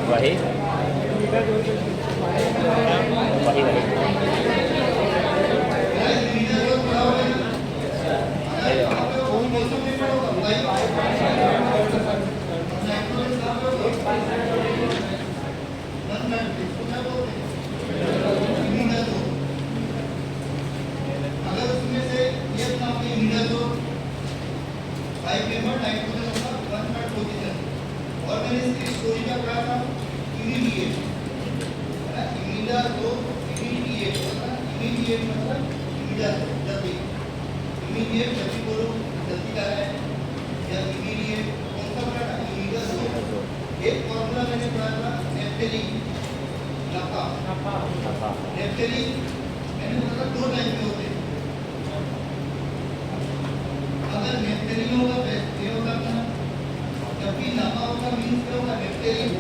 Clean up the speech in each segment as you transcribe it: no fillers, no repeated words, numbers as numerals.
वही वही वही अगर उसमें से ये अपना मीटर जो 5 मेंबर नाइट्रोजन होगा 1 पार्ट पोजीशन और मैंने इसकी स्टोरी का क्या था इमीडिएट है ना इमीडिएट तो इमीडिएट होता है इमीडिएट मतलब इमीडिएट जल्दी इमीडिएट जल्दी बोलो जल्दी जा रहा है या इमीडिएट कौन सा पढ़ा था इमीडिएट तो एक फार्मूला मैंने पढ़ा था नेफ्थलीन नफा नेफ्थलीन मैंने बोला 2 टाइप के होते हैं अगर नेफ्थलीन होगा ये होगा अपना जब भी नफा होगा मींस क्या होगा नेफ्थलीन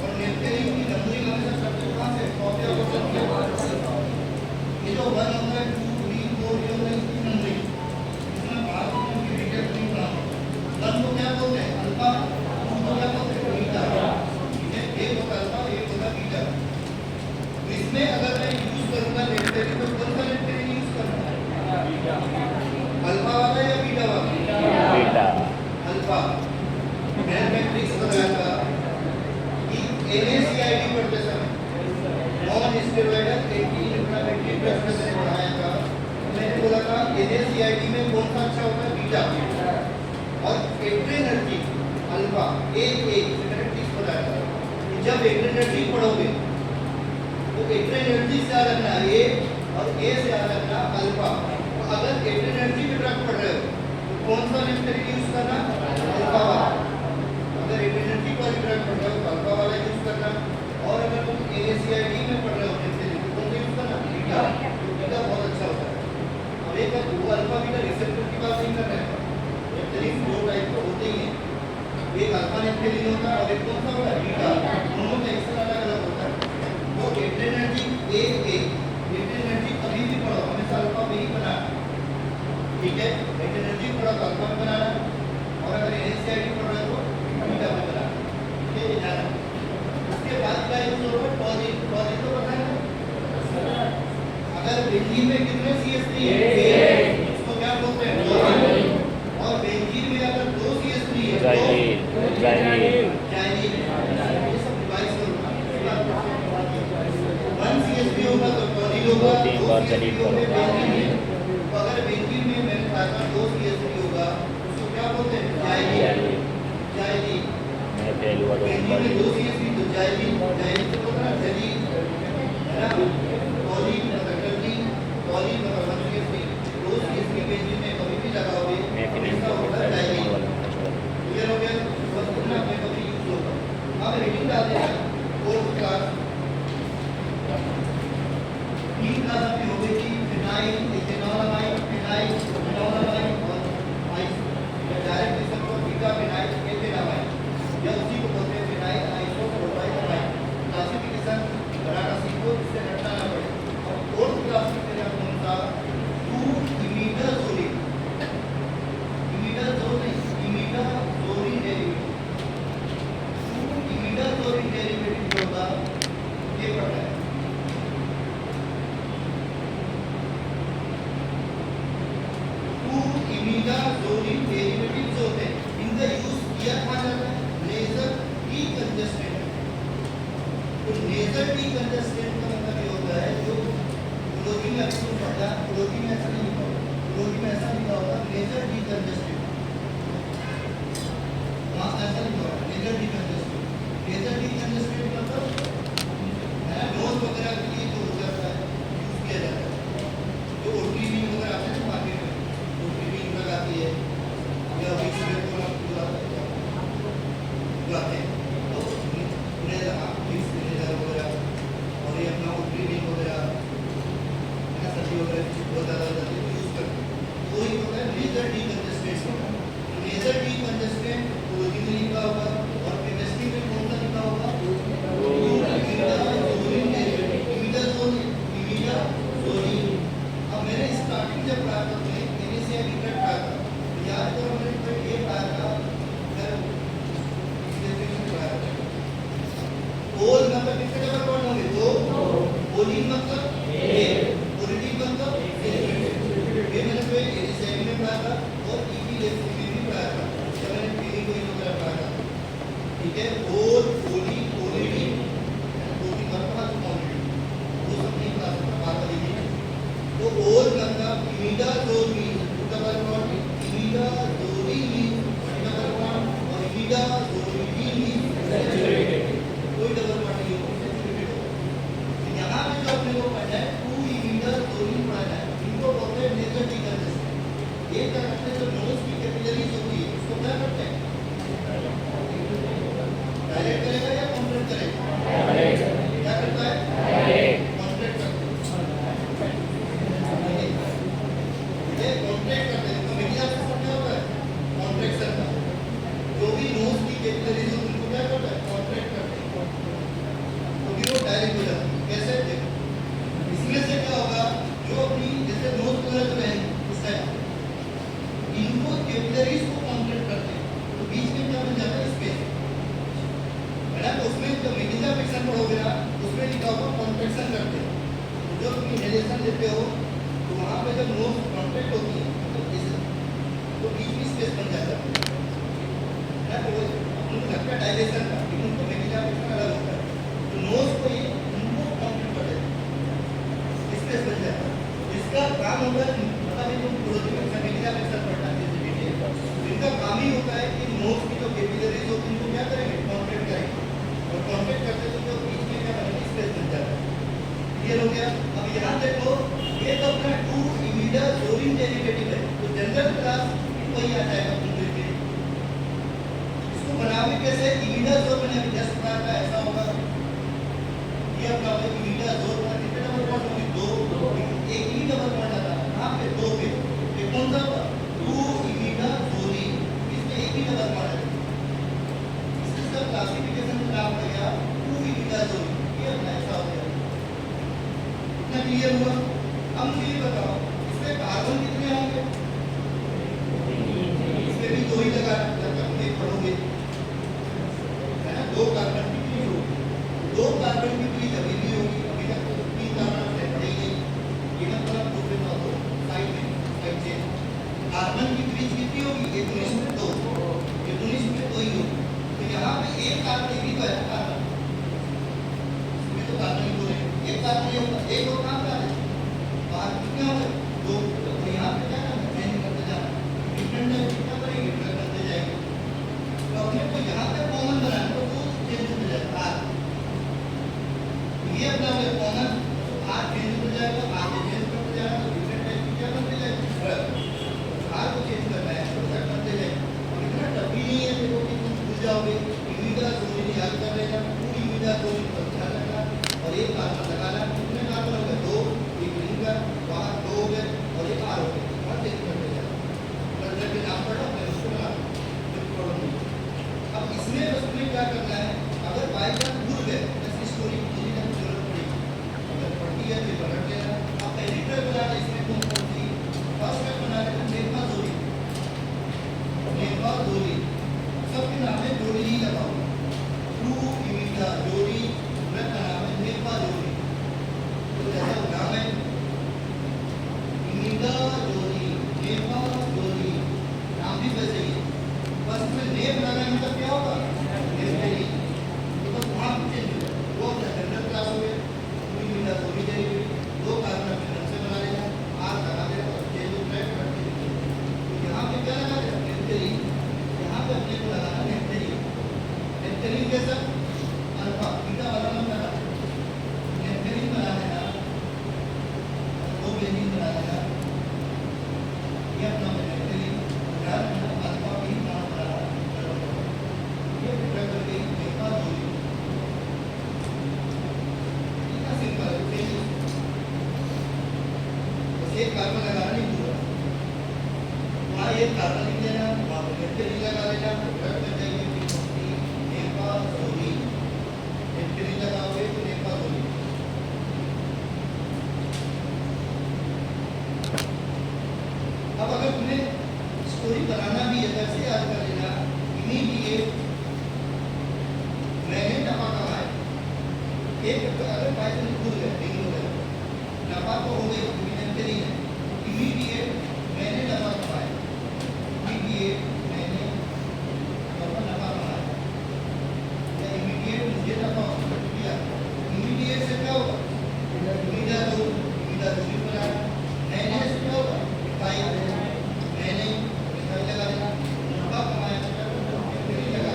और नेफ्थलीन की नंबरिंग हमेशा सबसे कहां से कॉपी होगा ये जो 1 होगा 2 3 4 ये होगा इसकी नंबरिंग इसमें बात में की डिटेल नहीं पढ़ा 1 को क्या बोलते हैं अल्फा 2 को क्या बोलते हैं बीटा ये एक होगा अल्फा एक होगा बीटा इसमें अगर मैं यूज करूंगा नेफ्थलीन तो कौन सा नेफ्थलीन यूज करूंगा बीटा अल्फा वाला या बीटा वाला बीटा अल्फा मैंने मैट्रिक्स बताया था कि NaCl पढ़ते समय non steroidal anti inflammatory drugs में मैंने पढ़ाया था मैंने बोला था NaCl में कौन सा अच्छा होता है बीटा और एड्रेनर्जिक अल्फा A मैंने ट्रिक्स बताया था जब एड्रेनर्जिक पढ़ोगे तो एड्रेनर्जिक से याद रखना A और A से याद रखना अल्फा अगर एड्रेनर्जी पे ड्रग पढ़ रहे हो तो कौन सा नेफ्थलीन यूज करना अल्फा वाला अगर एड्रेनर्जी पर ड्रग पढ़ रहे हो तो अल्फा वाला यूज करना और अगर तुम NaCl में पढ़ रहे हो नेफ्थलीन तो कौन सा यूज करना बीटा बीटा बहुत अच्छा होता है अब एक वो अल्फा बीटा रिसेप्टर की बात नहीं कर रहे हैं नेफ्थलीन 2 टाइप के होते ही हैं एक अल्फा नेफ्थलीन होता है और एक कौन सा होता है बीटा दोनों का एक्शन अलग-अलग होता है वो एड्रेनर्जिक एड्रेनर्जिक कभी भी पढ़ो हमेशा अल्फा में ही बनाना ठीक है एनर्जी थोड़ा तो अल्फा में बनाना और अगर NaCl पढ़ रहे हो तो बीटा में बनाना ये जाना उसके बाद क्या यूज होगा पॉजिटिव तो बताना अगर बेंजीन में कितने CH3 है उसको क्या बोलते हैं क्लोरीन और बेंजीन में अगर 2 CH3 है जाइलीन ये सब डिवाइस होगा 1 CH3 होगा तो क्लोरीन होगा 3 बार जाइलीन होगा अगर बेंजीन में मैंने कहा था 2 CH3 होगा उसको क्या बोलते हैं जाइलीन मैं पहली बार बेंजीन में 2 CH3 तो जाइलीन तो बोलते हैं जलीन है ना पॉलीन मतलब जलीन पॉलीन मतलब 1 CH3 2 CH3 बेंजीन में कभी भी लगाओगे इसका होता है जाइलीन क्लियर हो गया बस इतना में कभी यूज होगा अब हेडिंग डालते हैं 4th क्लास 3 क्लास आपकी हो गई थी फिनाइल इथेनॉलमाइड फिनाइल फिनोलामाइड और डायरेक्ट रिएक्शन को बीटा फिनाइल एथेनॉलमाइड या उसी को बोलते हैं फिनाइल आइसोप्रोपाइलमाइड क्लासिफिकेशन बनाना सीखो इससे रटना ना पड़े अब 4th क्लास में तेरा कौन सा 2 इमीडाजोलिन डेरिवेटिव 2 इमीडाजोलिन डेरिवेटिव होगा ये पढ़ना है इमीडाजोलिन डेरिवेटिव्स होते हैं इनका यूज किया कहां जाता है नेजल डीकंजेस्टेंट तो नेजल डीकंजेस्टेंट का मतलब ये होता है जो क्लोरीन में अक्सर पढ़ा क्लोरीन में ऐसा नहीं लिखा होगा क्लोरीन में ऐसा लिखा होगा नेजल डीकंजेस्टेंट वहां ऐसा लिखा होगा नेजल डीकंजेस्टेंट मतलब नोज वगैरह के लिए जो हो जाता है यूज किया जाता है जो ओटीवी वगैरह आते हैं मार्केट में आती है या अभी सुबह को आप बुलाते हैं तो उन्हें आप मिक्स वगैरह और ये अपना ओटीवी वगैरह है सभी वगैरह बहुत ज़्यादा यूज करते हैं तो ये होता है laser decongestant laser decongestant chlorine लिखा होगा और केमिस्ट्री में कौन सा लिखा होगा इमीडाजोलिन अब मैंने स्टार्टिंग जब पढ़ा था NaCl ओलिन मतलब ओलिन मतलब ये मैंने कोई एरिसेमी में पढ़ा था और ईपीलेप्सी में भी पढ़ा था जब मैंने पीली को इन तरह पढ़ा था। ठीक है, ओल ओली ओलिन ओली मतलब ओलिन वो सब नहीं पढ़ा था बात वाली है। तो ओल मतलब इमिडाज़ोली उसका मतलब इमिडाज़ोली इसका मतलब और इमिडाज़ोली कोई डबल पार्ट नहीं हो। यहाँ पे जो अपने को पढ़ना है टू इमिडाज़ोली पढ़ना है, इनको बोलते हैं नेचर टीचर। ये क्या करते हैं, जो नोज की कैपिलरीज होती है उसको क्या करते हैं, डायरेक्ट करेगा या कॉन्ट्रैक्ट करेगा, क्या करता है, कॉन्ट्रैक्ट करता है। ये कॉन्ट्रैक्ट करते हैं, तो मीडिया से क्या होता है, कॉन्ट्रैक्शन का जो भी नोज की कैपिलरीज होती है उनको क्या करता है, कॉन्ट्रैक्ट करते हैं, तो फिर वो डायरेक्ट हो जाती है। कैसे देखो, इसमें से क्या होगा, जो अपनी जैसे नोज वगैरह जो है इस टाइप इनको कैपिलरीज को कॉन्ट्रैक्ट करते हैं, तो बीच में क्या बन जाता है, स्पेस है ना। तो उसमें जो मेडिजा फिक्शन पढ़ोगे ना उसमें लिखा होगा कॉन्ट्रैक्शन करते हैं। तो जब तुम इनहेलेशन लेते हो तो वहाँ पे जब नोज कॉन्ट्रैक्ट होती है तो बीच में स्पेस बन जाता है ना। तो उनको लगता है डायलेशन का, लेकिन उनको मेडिजा फिक्शन अलग होता है। तो नोज को ये उनको कॉन्ट्रैक्ट कर देते हैं, स्पेस बन जाता है। इसका काम होता है, मतलब ये तुम प्रोजेक्ट मेडिजा फिक्शन पढ़ना है, इनका काम ही होता है कि नोज की जो कैपिलरीज होती है उनको क्या करेंगे, कॉन्ट्रैक्ट करेंगे, और कॉन्ट्रैक्ट करते तो बीच में क्या बनेगा, स्पेस बन जाता है। क्लियर हो गया। अब यहाँ देखो, ये तो अपना टू इमिडाज़ोलिन डेरिवेटिव है, तो जनरल क्लास वही आ जाएगा तुमको के। इसको बनावे कैसे, इमिडाज़ोल मैंने अभी जस्ट पढ़ा था, ऐसा होगा ये अपना इमिडाज़ोल का कितने नंबर पॉइंट होगी, दो, एक ही नंबर पॉइंट आता है यहाँ पे, दो पे ये कौन सा होगा, टू इमिडाज़ोलिन, इसमें एक ही नंबर पॉइंट है। इसका क्लासिफिकेशन का नाम हो गया टू इमिडाज़ोलिन, ये अपना ऐसा हो गया। इतना क्लियर हुआ। अब मुझे ये बताओ इसमें कार्बन कितने होंगे, इसमें भी दो ही लगा, जब तक तुम एक पढ़ोगे है ना। दो कार्बन की फ्री होगी, दो कार्बन की फ्री अभी भी होगी, अभी तक तो तीन कार्बन से पड़ेगी, ये मतलब दो पे ना दो साइड में साइड से कार्बन की फ्री कितनी होगी, एक में दो, एक में दो ही होगी। तो यहाँ पे एक कार्बन भी तो है कार्बन, इसमें तो कार्बन ही बोले एक कार्बन ये होगा, एक और काम कर बाहर कितने होंगे, दो। तो यहाँ पे क्या करना, चेंज करते जाना, डिफरेंट है कितना करेंगे, ड्रग करते जाएंगे। तो अपने को यहाँ पे कॉमन बनाना, तो वो चेंज हो जाएगा आर, ये अपना है कॉमन, तो आर चेंज हो जाएगा, आगे चेंज करते जाना, तो डिफरेंट टाइप की क्या करते जाएंगे, आर को चेंज करना है तो ड्रग करते जाएंगे। और इतना टफ ही नहीं है देखो कि तुम भूल जाओगे, इमिडाज़ोलिन याद कर लेना, टू इमिडाज़ोलिन पर ध्यान रखना, और एक कार्बन लगाना, कितने कार्बन हो गए, दो, एक रिंग का बाहर दो हो गए और एक आर हो गए, और चेंज करते जाओ, मतलब जब नाम पढ़ो फिर उसको लगा कोई प्रॉब्लम नहीं। अब इसमें बस तुम्हें क्या करना है, अगर बाई चांस भूल गए ऐसी स्टोरी की जरूरत पड़ेगी, अगर पढ़ती है तो पलट लेना। अब पहली ट्रक बनाना, इसमें कौन कौन सी, फर्स्ट ट्रक बनाने में नेफाज़ोलिन, नेफाज़ोलिन सबके नाम में जोड़ी ही लगाओ, टू इमिडाज़ोलिन ट्रक का नाम है नेफाज़ोलिन। तो जैसा नाम है इमिडाज़ोलिन, नेफाज़ोलिन, नाम भी वैसे ही है, बस इसमें नेफ लगाने मतलब क्या होगा, नेफ्थेलिन, तो वहाँ पे चेंज हो जाए, वो अपना जनरल क्लास हो गया, टू इमिडाज़ोलिन डेरिवेटिव, दो कार्बन अपने ढंग से बना लेना, आर लगा देना और चेंज हो जाएगा। तो यहाँ पे क्या लगा देना, नेफ्थेलिन, यहाँ पे अपने को लगाना नेफ्थेलिन, नेफ्थेलिन कैसा, अल्फा बीटा वाला मत लगाना, नेफ्थेलिन बना लेना, दो बेंजीन बना लेना, ये अपना नेफ्थेलिन, ध्यान रखना अल्फा भी नाम बना ये फिर कर गई नेफाज़ोलिन, इतना सिंपल है। बस एक कार्बन लगाना नहीं पूरा, वहाँ एक कार्बन लिख देना, वहाँ पर नेफ्थेलिन लगा देना, ड्रग कर देंगे नेफाज़ोलिन, नेफ्थेलिन लगाओगे तो नेफाज़ोलिन। अब अगर तुम्हें स्टोरी बनाना भी है, कैसे याद कर लेना, इमीडिएट मैंने दफा कहा है, एक अगर बाई चांस भूल गए नहीं हो गया नफा तो हो गई इमीडिएटली है इमीडिएट मैंने नफा कमाया इमीडिएट मैंने नफा कमाया या इमीडिएट मुझे नफा किया इमीडिएट से क्या होगा उम्मीदा दूरी बनाया मैंने से क्या होगा भाई मैंने इधर लगा देना नफा कमाया मेरी लगा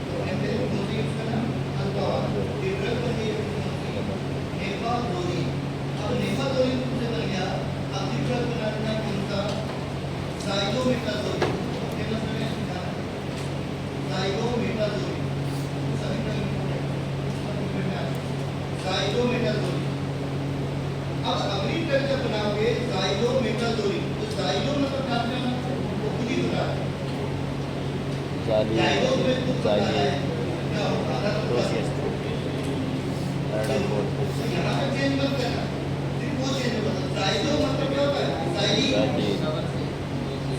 तो मेरे दूसरी यूज करना अल्फा डिफरेंट कर दिए नेफा दूरी अब नेफा दूरी से बन गया अब डिफरेंट बनाना कौन सा जाइगोमेटाजोरी फेमस है क्या जाइगोमेटाजोरी सभी का जाइगोमेटाजोरी अब अगली टर्म जब बनाओगे जाइगोमेटाजोरी तो जाइगो मतलब क्या है वो खुद ही बता है जाइगो में खुद बता है क्या होगा प्रोसेस यहाँ पे चेंज मत करना सिर्फ वो चेंज होगा जाइगो मतलब क्या होता है जाइली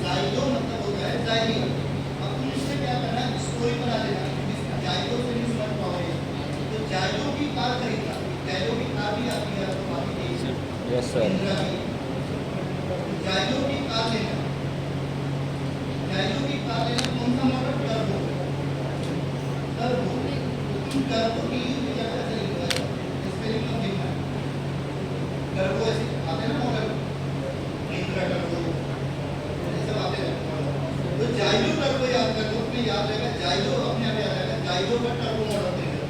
जाइगो मतलब होता है जाइली अब तुम इससे क्या करना स्टोरी बना देना जाइगो से नहीं समझ पाओगे तो जाइगो की कार खरीदना जाइगो की कार भी आती है तो आती है यस सर जाइगो की कार लेना जाइगो की कार लेना कौन सा मॉडल टर्बो टर्बो तुम टर्बो की यूज क्या कैसे लिखा है स्पेलिंग में देखना टर्बो ऐसे आते हैं ना मॉडल महिंद्रा टर्बो ये सब आते हैं तो जाइगो टर्बो याद कर दो अपने याद रहेगा जाइगो अपने आप याद रहेगा जाइगो का टर्बो मॉडल देगा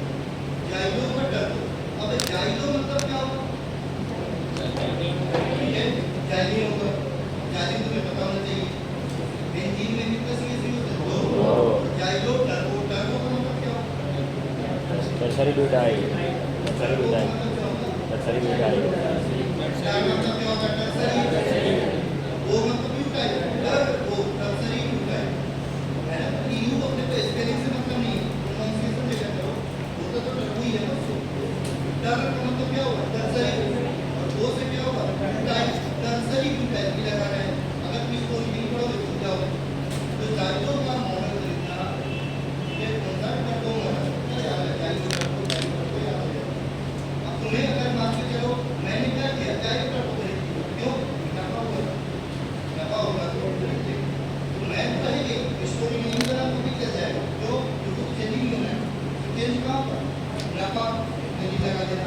जाइगो का टर्बो अब जाइगो मतलब क्या होगा जाइली होगा जाइली तुम्हें पता होना चाहिए बेंजीन में कितने सीएससी होते हैं दो जाइलो टर्बो टर्बो का मतलब क्या होता है tertiary butyl tertiary butyl tertiary butyl turbo मतलब क्या होता है टर्सरी वो मतलब ब्यूटाइल टर्बो टर्सरी ब्यूटाइल है ना टीयू अपने को स्पेलिंग से मतलब नहीं प्रोनाउंसिएशन देखा करो वो तो टर्बो ही है टर्बो का मतलब क्या होगा टर्सरी और वो से क्या होगा ब्यूटाइल टर्सरी ब्यूटाइल की लगा रहे हैं अगर तुम इसको नहीं पढ़ोगे तो क्या होगा तो जाइलो का मॉडल खरीदना ये कौन सा टर्बो मॉडल याद है जाइलो टर्बो याद है अब तुम्हें अगर मान के चलो मैंने क्या किया जाइलो टर्बो खरीदी क्यों नफा होगा तो मैं पहले स्टोरी नहीं बना तो भी चल जाएगा क्यों क्योंकि चेंजिंग होना है चेंज कहाँ पर नफा नहीं लगा देना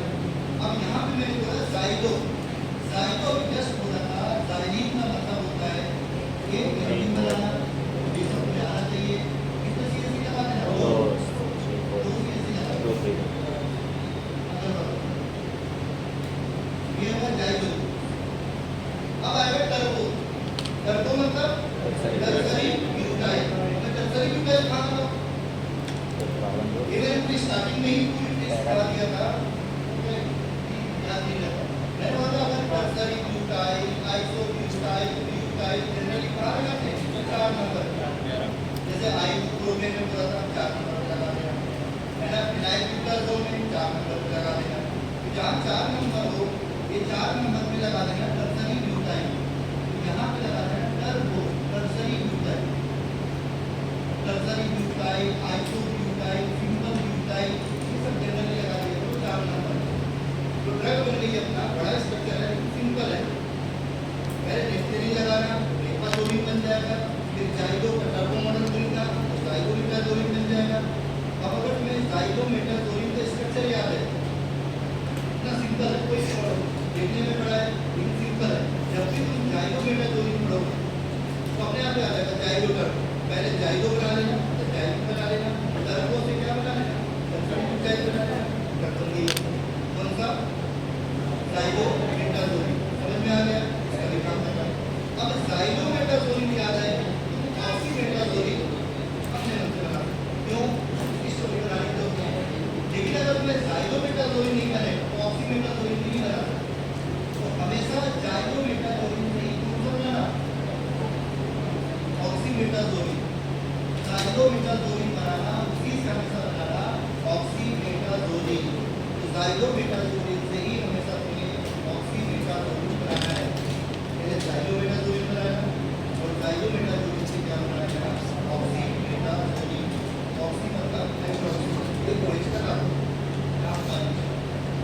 अब यहाँ पे मैंने बोला जाइलो जाइलो जस्ट बोला था जाइलीन का मतलब होता है कि गरीब बनाना ये सब में आना चाहिए कितना सीएससी लगा देना दो सीएससी लगा ये होगा जाइलो अब आएगा टर्बो टर्बो मतलब टर्सरी ब्यूटाइल टर्सरी ब्यूटाइल कहाँ था इवन स्टार्टिंग में ही पूरी टेस्ट करा दिया था मैंने बोला अगर tertiary butyl isobutyl butyl generally कहाँ लगाते हैं 4 नंबर जैसे आइसोप्रोपेन में बोला था 4 नंबर लगा देना है ना फिनाइल ब्यूटाजोल में 4 नंबर लगा देना तो जहाँ 4 नंबर हो ये 4 नंबर पे लगा देना टर्सरी ब्यूटाइल तो यहाँ पे लगा देना turbo tertiary butyl isobutyl simple butyl ये सब जनरली लगा दिया तो 4 नंबर तो ड्रग बन गई अपना बड़ा स्ट्रक्चर है सिंपल है पहले नेफ्थेरिन लगाना नेफाजोलिन बन जाएगा फिर जाइलो का टर्बो मॉडल खरीदना तो जाइलोमेटाजोलिन बन जाएगा अब अगर तुम्हें जाइलोमेटाजोलिन का स्ट्रक्चर याद है इतना सिंपल है कोई देखने में बड़ा है लेकिन सिंपल है जब भी तुम जाइलोमेटाजोलिन पढ़ोगे तो अपने आप याद आएगा जाइलो टर्बो पहले जाइलो बना लेना तो जाइलो बना लेना टर्बो से क्या बना लेना टर्बो बना लेना टर्बो की कौन सा जाइलोमेटाजोलिन समझ में आ गया इसका भी काम करना अब जाइलोमेटाजोलिन याद है तो ऑक्सीमेटाजोलिन अपने मन से बना क्यों इस स्टोरी बनाने की जरूरत है लेकिन अगर तुम्हें जाइलोमेटाजोलिन नहीं बने तो ऑक्सीमेटाजोलिन नहीं बना तो हमेशा जाइलोमेटाजोलिन से ही तुम बनाना ऑक्सीमेटाजोलिन जाइलोमेटाजोलिन बनाना उसी से हमेशा बनाना ऑक्सीमेटाजोलिन तो जाइलोमेटाजोलिन से ही हमेशा तुम्हें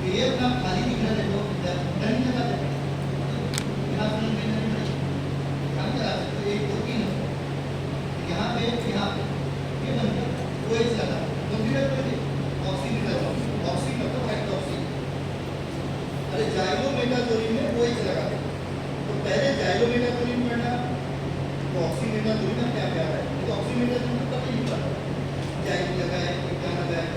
ये अपना खाली दिख रहा है तो नहीं लगा देते यहाँ से नहीं यहाँ लगा सकते एक दो तीन यहाँ पे ये बन गया वो एक लगा कंप्यूटर पे ऑक्सीमीटर मतलब हाइड्रोक्सी अरे जाइलोमेटाजोलिन में वो एक लगा दे तो पहले जाइलोमेटाजोलिन पढ़ना तो ऑक्सीमीटाजोलिन का क्या प्यार है तो ऑक्सीमीटाजोलिन को पता ही नहीं पड़ा जाइल लगा है क्या लगा है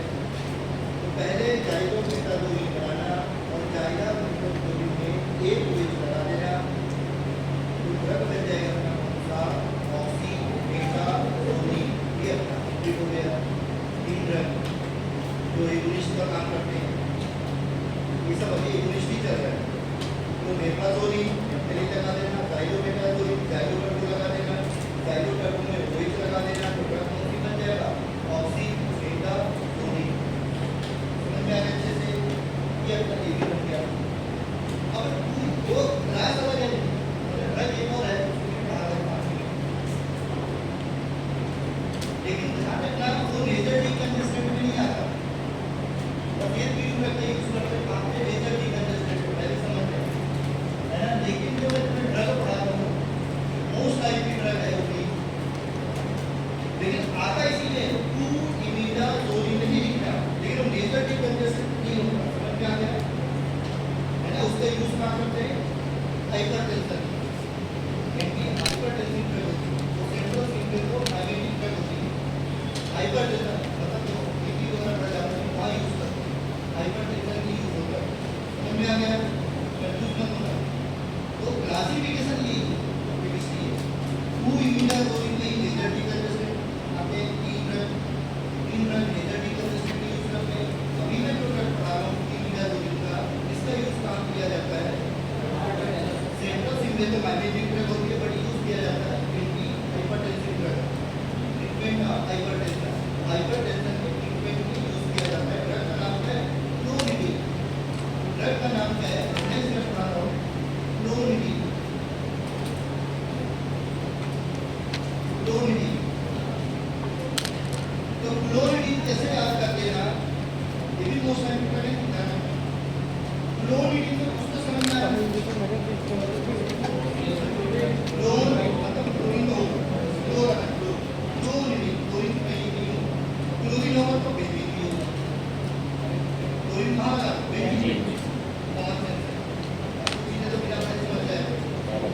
तो पहले जाइलोमेटाजोलिन पढ़ाना और जाइलोमेटाजोलिन में एक ओएच लगा देना तो ड्रग बन जाएगा अपना ऑक्सीमेटाजोलिन ये अपना ये हो गया तीन ड्रग जो एगोनिस्ट का काम करते हैं ये सब अभी एगोनिस्ट ही चल रहा है तो मेपाजोलिन पहले लगा देना जाइलोमेटाजोलिन जाइलोमेटाजोलिन लगा देना जाइलोमेटाजोलिन में ओएच लगा देना तो ड्रग कौन सी बन जाएगा ऑक्सीमेटाजोलिन समझ में आ गया अच्छे से ये अपना ये भी बन गया अब वो क्लास अलग है ड्रग एक और है लेकिन ध्यान रखना वो लेजर डिकंजेस्टेंट में नहीं आता और ये भी करते हैं यूज करते हैं काम पे लेजर डिकंजेस्टेंट पहले समझ है ना लेकिन जो मैं ड्रग पढ़ाता हूँ मोस्ट टाइप की ड्रग है वो भी लेकिन आता इसीलिए टू इमिडाजोलिन नहीं लिखा लेकिन हम लेजर डिकंजेस्टेंट नहीं होता समझ में आ गया है ना उसका यूज कहाँ करते हैं हाइपरटेंशन क्योंकि हाइपरटेंशन ड्रग होती है तो सेंट्रल सिग्नल को डायबिटिक ड्रग होती है हाइपरटेंशन मतलब जो बीपी वगैरह बढ़ जाता है वहाँ यूज करते हैं हाइपरटेंशन की यूज होता है समझ में आ गया कंफ्यूज मत होना तो क्लासिफिकेशन ये केमिस्ट्री है टू इमिडाजोलिन में लेजर डिकंजेस्टेंट आपके तीन ड्रग लेजर डिकंजेस्टेंट यूज करते हैं अभी मैं जो ड्रग पढ़ा रहा हूँ इमिडाजोलिन का इसका यूज कहाँ किया जाता है सेंट्रल सिग्नल तो मैग्नेटिक ड्रग होती है बट यूज किया जाता है anti hypertensive drug treatment of hypertension के ट्रीटमेंट में यूज किया जाता है ड्रग का नाम है क्लोनिडीन ड्रग का नाम क्या है नेक्स्ट मैं पढ़ा रहा हूँ क्लोनिडीन तो क्लोनिडीन कैसे याद करते हैं ये भी मोस्ट इंपॉर्टेंट है क्लोनिडीन में कुछ तो समझ में आया क्लोन मतलब क्लोरीन हो क्लोनिडीन क्लोरीन नहीं क्लोरीन होगा तो बेबी भी होगा क्लोरीन कहाँ लगा बेबी कॉमन सेंस है चीजें तो बिना समझ समझ जाए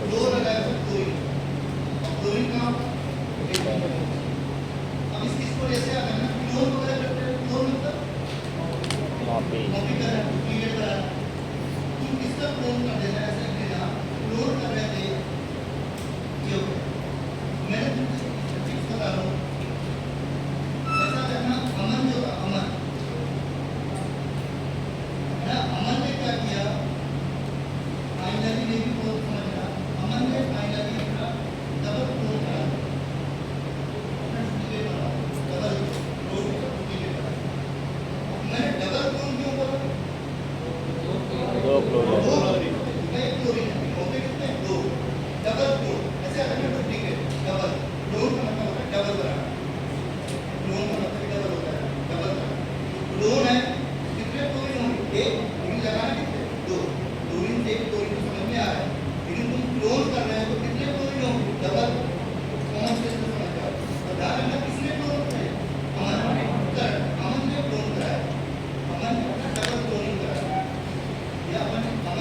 क्लोर लगाया तो क्लोरीन और क्लोरीन कहाँ अब इसको ऐसे आ गया ना क्लोर वगैरह करते हैं क्लोर मतलब कॉपी कर रहा है डुप्लीकेट कर रहा है तुम किसका क्लोन कर देना ऐसे देना क्लोन कर रहे थे ये मैंने तुमसे चीज बता रहा हूँ ऐसा करना अमन जो था अमन है ना अमन ने क्या किया फाइनली ने भी बहुत समझना अमन ने फाइनली अपना डबल क्लोन करा डबल क्लोन मैंने डबल क्लोन क्यों करा दो क्लोन एक क्लोरीन होते कितने दो डबल क्लोन ऐसे अगर मैं डुप्लीकेट डबल क्लोन का मतलब होता है डबल बनाना क्लोन का मतलब डबल होता है डबल बनाना क्लोन है कितने क्लोरीन होंगे एक लेकिन लगाना कितने दो क्लोरीन से क्लोरीन तो समझ में आ रहा है लेकिन तुम क्लोन कर रहे हो तो कितने क्लोरीन होंगे डबल कौन से समझ जाओ और ध्यान रखना किसने क्लोन किया अमन ने क्लोन कराया अमन ने डबल क्लोनिंग कराया या अमन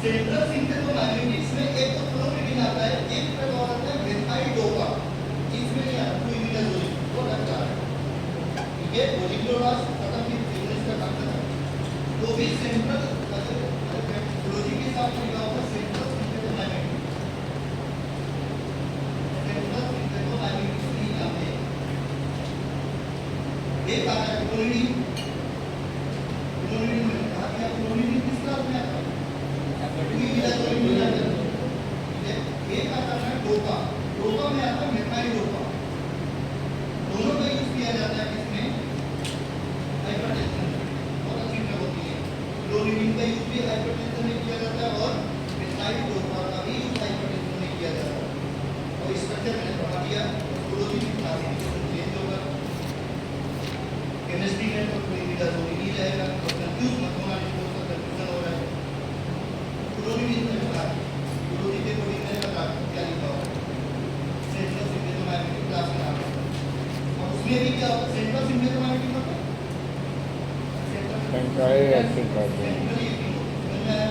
सेंट्रल सिंथेटोमैग्नेटिक्स में एक तो क्लोरीन आता है, एक पर और आता है मिथाइल डोपा। इसमें नहीं आता कोई भी जोड़ी वो लगता है। ठीक है, मोलिकुलर खत्म की फिटनेस का काम करता है। तो भी सेंट्रल क्लोरीन के साथ लिखा होगा सेंट्रल सिंथेटोमैग्नेटिक्स। सेंट्रल सिंथेटोमैग्नेटिक्स नहीं आते। एक आता है क्लोरीन। क्लोरीन में कहा गया क्लोरीन किस क्लास में आता है? एक आता है डोपा, डोपा में आता है मिथाइल डोपा। दोनों का यूज किया जाता है किसमें? हाइपरटेंशन में। बहुत अच्छी ड्रग होती है। क्लोरीन का यूज भी हाइपरटेंशन में किया जाता है और मिथाइल डोपा का भी यूज हाइपरटेंशन में किया जाता है। और स्ट्रक्चर मैंने पढ़ा दिया, क्लोरीन की क्लासिफिकेशन चेंज होगा। केमिस्ट्री में तो कोई भी दर्ज नहीं जाएगा, तो कंफ्यूज मत होना, नहीं तो कंफ्यूजन हो रहा है। क्लोरीन में बता, क्लोरीन के कोडिंग में बता क्या लिखा हुआ है। सेंट्रल सिंथेटोमैग्नेटिक क्लास में आता है। और उसमें भी क्या होता है? सेंट्रल सिंथेटोमैग्नेटिक मतलब सेंट्रल एक्टिंग करते हैं। सेंट्रल एक्टिंग होता है।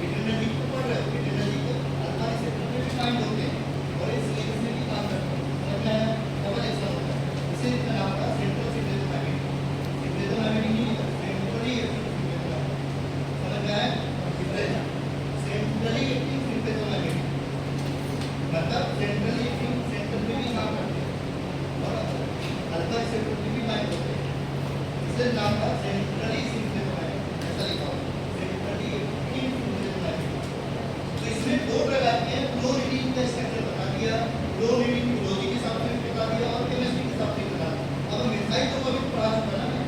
एनर्जी को पढ़ रहे हो, एनर्जी को अल्फा रिसेप्टर में भी फाइंड होते हैं और इस सीक्वेंस में भी काम करते हैं। मतलब क्या है? डबल एक्शन होता है। इसे इसका नाम था सेंट्रल सिंथेटोमैग्नेटिक। सिंथेटोमैग्नेटिक नहीं है, सेंट्रली एक्टिंग सिंथेटोमैग्नेटिक। समझ में आया? सेंट्रली एक्टिंग सिंथेटोमैग्नेटिक मतलब सेंट्रली एक्टिंग सेंटर में भी काम करते हैं और अल्फा रिसेप्टर में भी बाइंड होते हैं। इसलिए नाम था सेंट्रली सिंथेटोमैग्नेटिक। ऐसा लिखा हुआ है सेंट्रली एक्टिंग सिंथेटोमैग्नेटिक। तो इसमें दो प्रकार के हैं। क्लोरीन का स्ट्रक्चर बता दिया, क्लोरीन की लॉजिक के हिसाब से बता दिया और केमिस्ट्री के हिसाब से बता दिया। अब मिथाइल डोपा भी पढ़ा चुका ना,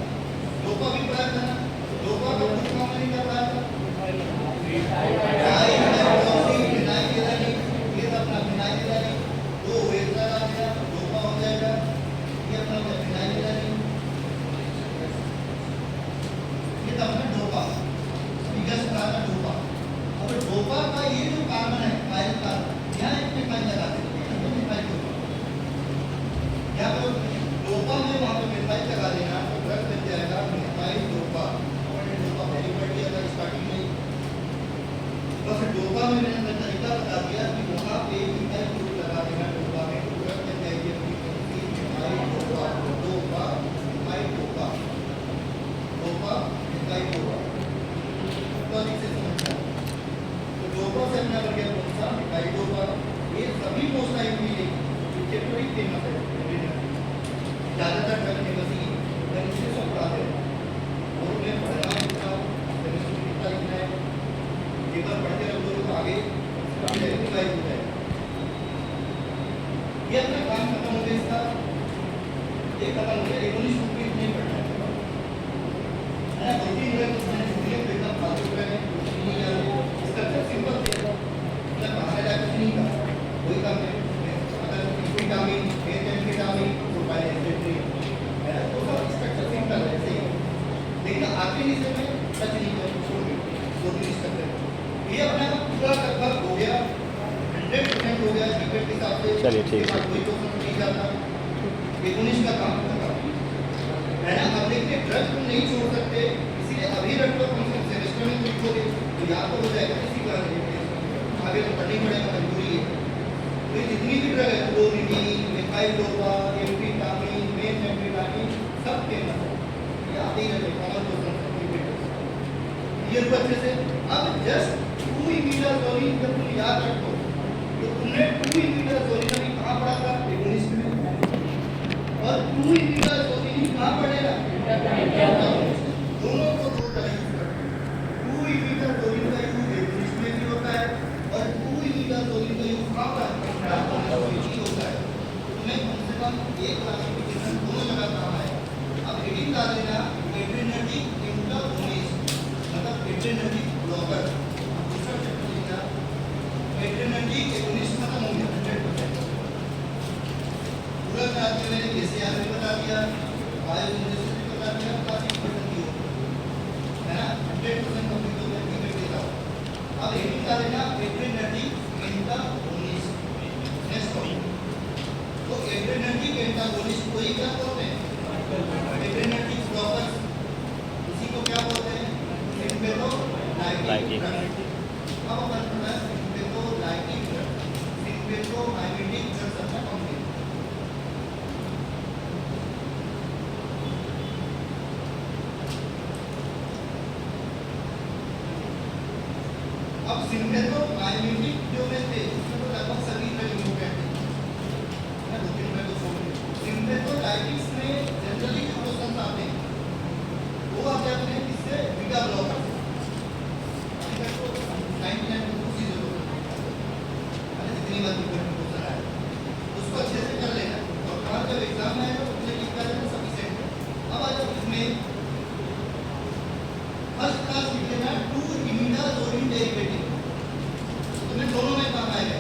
डोपा भी पढ़ा था ना। डोपा का कुछ काम नहीं कर रहा था। डोपा में मैंने तरीका बता दिया कि वहाँ पे मिथाइल ग्रुप लगा देना डोपा में, तो ड्रग बन जाएगी अपनी methyl dopa, dopa methyl dopa, dopa methyl dopa. Logic से समझना। तो डोपा से अपना बन गया कौन सा? Methyl dopa. ये सभी मोस्ट टाइप की चैप्टर ही फेमस है, ज़्यादातर ड्रग में बसी केमिस्ट्री से पढ़ाते हैं और मैं पढ़ना लिखता हूँ, केमिस्ट्री कितना लिखना है एक बार पढ़ते रहो तो आगे रिवाइज हो जाएगा। ये अपना काम खत्म हो गया, इसका ये खत्म हो गया। 19 ग्रुप भी नहीं पढ़ना है ना, 2-3 मिनट मैंने छोड़िए तो एकदम फालतू हो गए नहीं यार। स्ट्रक्चर सिंपल है, मतलब बाहर जाकर कुछ नहीं करना, कोई काम नहीं। अगर कोई काम ही मेन टाइम के काम ही तो पहले नहीं है ना, तो सब स्ट्रक्चर सिंपल है सही। लेकिन आखिरी हिस्से में टच नहीं करो, छोड़ दो 2-3 स्ट्रक्चर। ये अपना पूरा लगभग हो गया, 100% हो गया टिकट के हिसाब से। चलिए ठीक है, कोई क्वेश्चन नहीं जाता। 19 का काम खत्म है ना। अब देखिए ड्रग तुम नहीं छोड़ सकते, इसीलिए अभी रख लो, कम से कम सेमेस्टर में लिखोगे तो याद तो हो जाएगा। इसी कारण आगे तो पढ़ना ही पड़ेगा, मजबूरी है। तो ये जितनी भी ड्रग है क्लोरीन, मिथाइल डोपा, एम्फेटामिन, मेथाम्फेटामिन सब फेमस है, ये आते ही रहते कॉमन क्वेश्चन ये अच्छे से। अब जस्ट 2-इमिडाज़ोलिन जब तुम याद रखो तो तुमने 2-इमिडाज़ोलिन अभी कहाँ पढ़ा था? 19 में। और 2-इमिडाज़ोलिन कहाँ पढ़ेगा? दोनों को दो तरह यूज करते हैं। 2-इमिडाज़ोलिन का यूज 19 में भी होता है और 2-इमिडाज़ोलिन का यूज कहाँ होता है? होता है। तुम्हें कम से कम एक क्लासिफिकेशन दोनों जगह काम है। अब हेडिंग डाल देना एड्रेनर्जिक इंटरगोनिस्ट, मतलब एड्रेनर्जिक ब्लॉकर। दूसरा चैप्टर लिखा एड्रेनर्जिक एगोनिस्ट खत्म हो गया 100%। पूरा क्लास में मैंने केसीआर भी बता दिया, बायोसिंथेसिस भी बता दिया, क्लासिफिकेशन भी हो है ना, 100% कंप्लीट हो गया। टिकट देता हूँ। अब हेडिंग डाल देना एड्रेनर्जिक एंटागोनिस्ट। नेक्स्ट टॉपिक तो एड्रेनर्जिक एंटागोनिस्ट को ही क्या बोलते हैं? Adrenergic blocker. इसी को क्या बोलते हैं? सिम्पेथोलाइटिक। अब अपन पढ़ना है सिंपेथो लाइटिक ड्रग, सिंपेथो माइमेटिक ड्रग सबका कॉम्प्लीट। अब सिंपेथो माइमेटिक जो में थे उसमें तो लगभग सभी ड्रग इम्पोर्टेंट है, दो तीन में तो छोड़। सिंपेथो लाइटिक्स में जनरली जो क्वेश्चन आते हैं वो आ जाते हैं किससे, बीटा ब्लॉकर से। अभी तक तो 99% उसी जरूरत है, जितनी बार क्वेश्चन आया उसको अच्छे से कर लेना, और कल जब एग्जाम आएगा तो मुझे लिख कर देना सफिशिएंट है। अब आ जाओ इसमें फर्स्ट क्लास लिख लेना 2 इमिडाज़ोलिन डेरिवेटिव, तुम्हें दोनों में काम आएगा।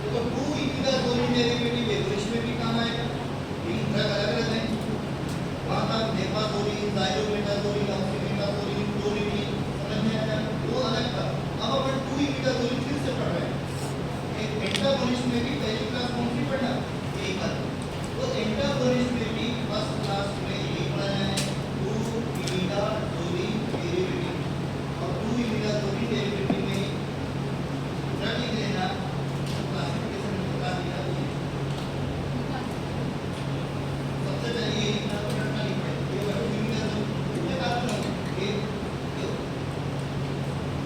देखो 2 इमिडाज़ोलिन डेरिवेटिव है तो इसमें भी काम आएगा, लेकिन ड्रग अलग अलग है। वहाँ तक डेपाज़ोलिन, ज़ाइलोमेटाज़ोलिन, ऑक्सीमेटाज़ोलिन, क्लोरिडीन समझ में आया, वो अलग था। अब अपन 2 इमिडाज़ोलिन फिर से पढ़ रहे हैं। एक एंटागोनिस्ट में भी पहली क्लास कौन सी पढ़ना, एक बार तो एंटागोनिस्ट में भी फर्स्ट क्लास में यही पढ़ना है 2 इमिडाज़ोलिन डेरिवेटिव, और 2 इमिडाज़ोलिन डेरिवेटिव में ड्रग लिख लेना, क्लासिफिकेशन में बता दिया। सबसे पहले ये लिखना तो ड्रग का लिखना है, ये 2 इमिडाज़ोलिन ये कार्बन हो गया, ये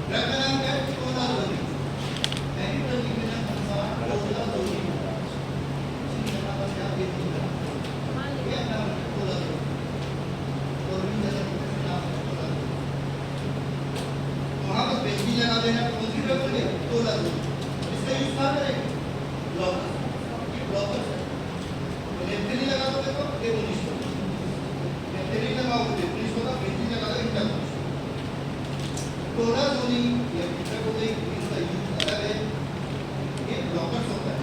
ड्रग का नाम क्या है, टोलाज़ोलिन। पहली ड्रग लिख लेना कौन सा, टोलाज़ोलिन। इसी जगह पर क्या दे दिया, ये नाम है टोलाज़ोलिन, और भी जगह पर नाम है टोलाज़ोलिन। वहाँ पर बेंजीन लगा देना, कौन सी ड्रग बने, टोलाज़ोलिन। इसका यूज कहाँ करेंगे, ब्लॉकर, ये ब्लॉकर है। तो नेफ्थेलिन लगा दोगे तो एगोनिस्ट होगा, नेफ्थेलिन लगाओगे तो एगोनिस्ट होगा, बेंजीन लगा दोगे एंटागोनिस्ट। टोलाज़ोलिन ये ड्रग हो गई, इसका यूज अलग है, ये ब्लॉकर्स होता है।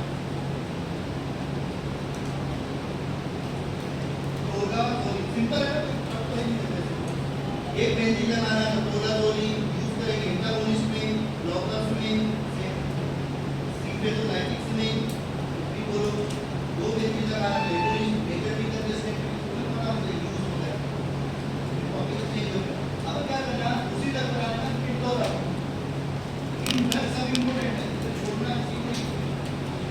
टोलाज़ोलिन सिंपल है, अब तो नहीं, एक बेंजीन लगाना है तो टोलाज़ोलिन यूज करेंगे एंटागोनिस्ट में, ब्लॉकर्स में, सिंपेथो लाइटिक्स में। भी बोलो 2 बेंजीन लगाना है एगोनिस्ट, मेजर भी कर देते हैं, तो नाम से यूज होता है, टॉपिक चेंज हो गया। अब क्या करना, उसी तरह बनाना है क्रिप्टोग्राम। इन ड्रग सब इंपॉर्टेंट है, इसे छोड़ना चाहिए,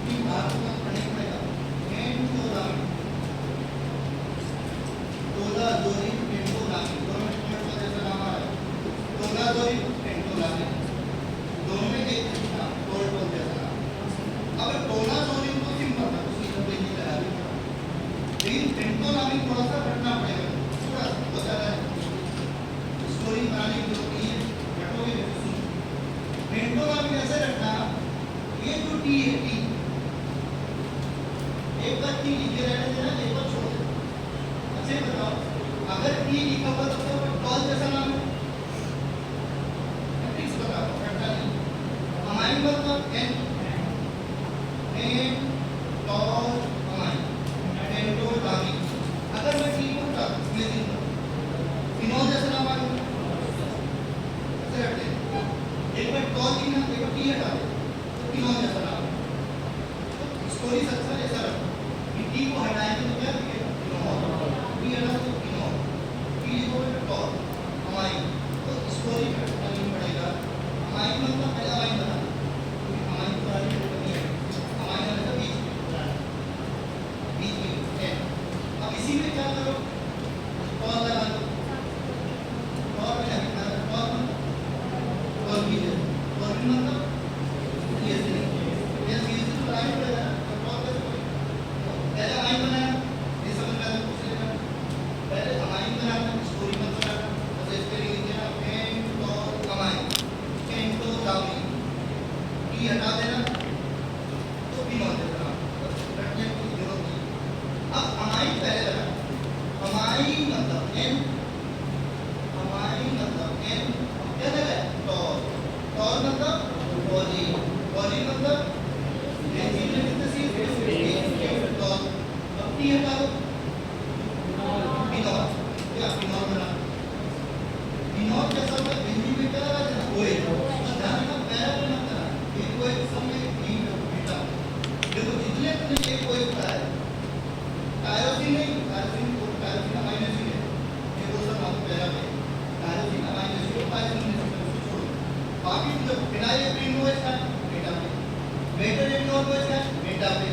इन बातों का पढ़ना पड़ेगा। क्रिप्टोग्राम, टोलाज़ोलिन, क्रिप्टोग्राम, दोनों में जैसा नाम आ रहा है, टोलाज़ोलिन, क्रिप्टोग्राम, दोनों में एक नाम, टोल जैसा नाम। अब टोलाज़ोलिन तो सिंपल था, उसकी सब बेंजीन लगा दी, लेकिन क्रिप्टोग्राम थोड़ा सा रटना पड़ेगा, थोड़ा बहुत ज़्यादा स्टोरी बनाने की जरूरत नहीं है, रटोगे तो सुनो। क्रिप्टोग्राम कैसे रखना, ये जो टी है, टी एक बार टी लिखे रहने देना, एक बार छोड़ देना। अच्छे बताओ, अगर टी लिखा हुआ तो टॉल जैसा नाम है, फिक्स बताओ, रटना नहीं। अमाइन मतलब एन, एन टॉल अमाइन, एंटोलामिन। अगर मैं टी बोलता इसमें दिन फिनोल जैसा नाम आ गया, ऐसे रखते हैं। एक बार टॉल लिखना, एक बार टी हटा दो, फिनोल जैसा नाम। तो स्टोरी अच्छा ऐसा रखो कि टी को हटाएंगे तो क्या दिखेगा, फिनोल, टी हटा दो फिनोल, टी लिखो तो टॉल, अमाइन। तो स्टोरी में रखना नहीं पड़ेगा। अमाइन मतलब पहले अमाइन बना, क्योंकि अमाइन को आगे नहीं है, अमाइन वाला बीच में, बीच में है। अब इसी में क्या करो, टॉल लगा दो, टॉल में लगेगा, टॉल टॉल भी है, टॉल भी मतलब ये से नहीं, ये तो लाइन पड़ेगा, तो टॉल कैसे पड़ेगा। पहले अमाइन बनाया, ये समझ में आता कुछ लेना, पहले अमाइन बनाना, स्टोरी मत बनाना, बस इसके लिए लिख देना एन टॉल अमाइन, एंटोलामिन, टी हटा देना तो फिनोल देना, रटने की जरूरत नहीं। अब अमाइन पहले बना, अमाइन मतलब एन, अमाइन मतलब एन, क्या लगा टॉल, टॉल मतलब पॉली, पॉली मतलब बेंजीन में कितने सी टॉल। अब टी हटा दो, फिनोल, क्या फिनोल बना, फिनोल कैसा होता है, बेंजीन में क्या लगा देना, OH। ध्यान रखना पैरा को मत करना, एक OH सब में नहीं बेटा, देखो जितने तुमने एक OH पढ़ा है, टायरोसिन नहीं, टायरोसिन को टायरोसिन अमाइन एसिड है, ये वो सब आपको पैरा में टायरोसिन अमाइन एसिड और टायरोसिन एसिड को छोड़ो। बाकी जो फिनाइलेप्रिन वो इसका बीटा पे, मेटोरेनिनोल वो इसका बीटा पे,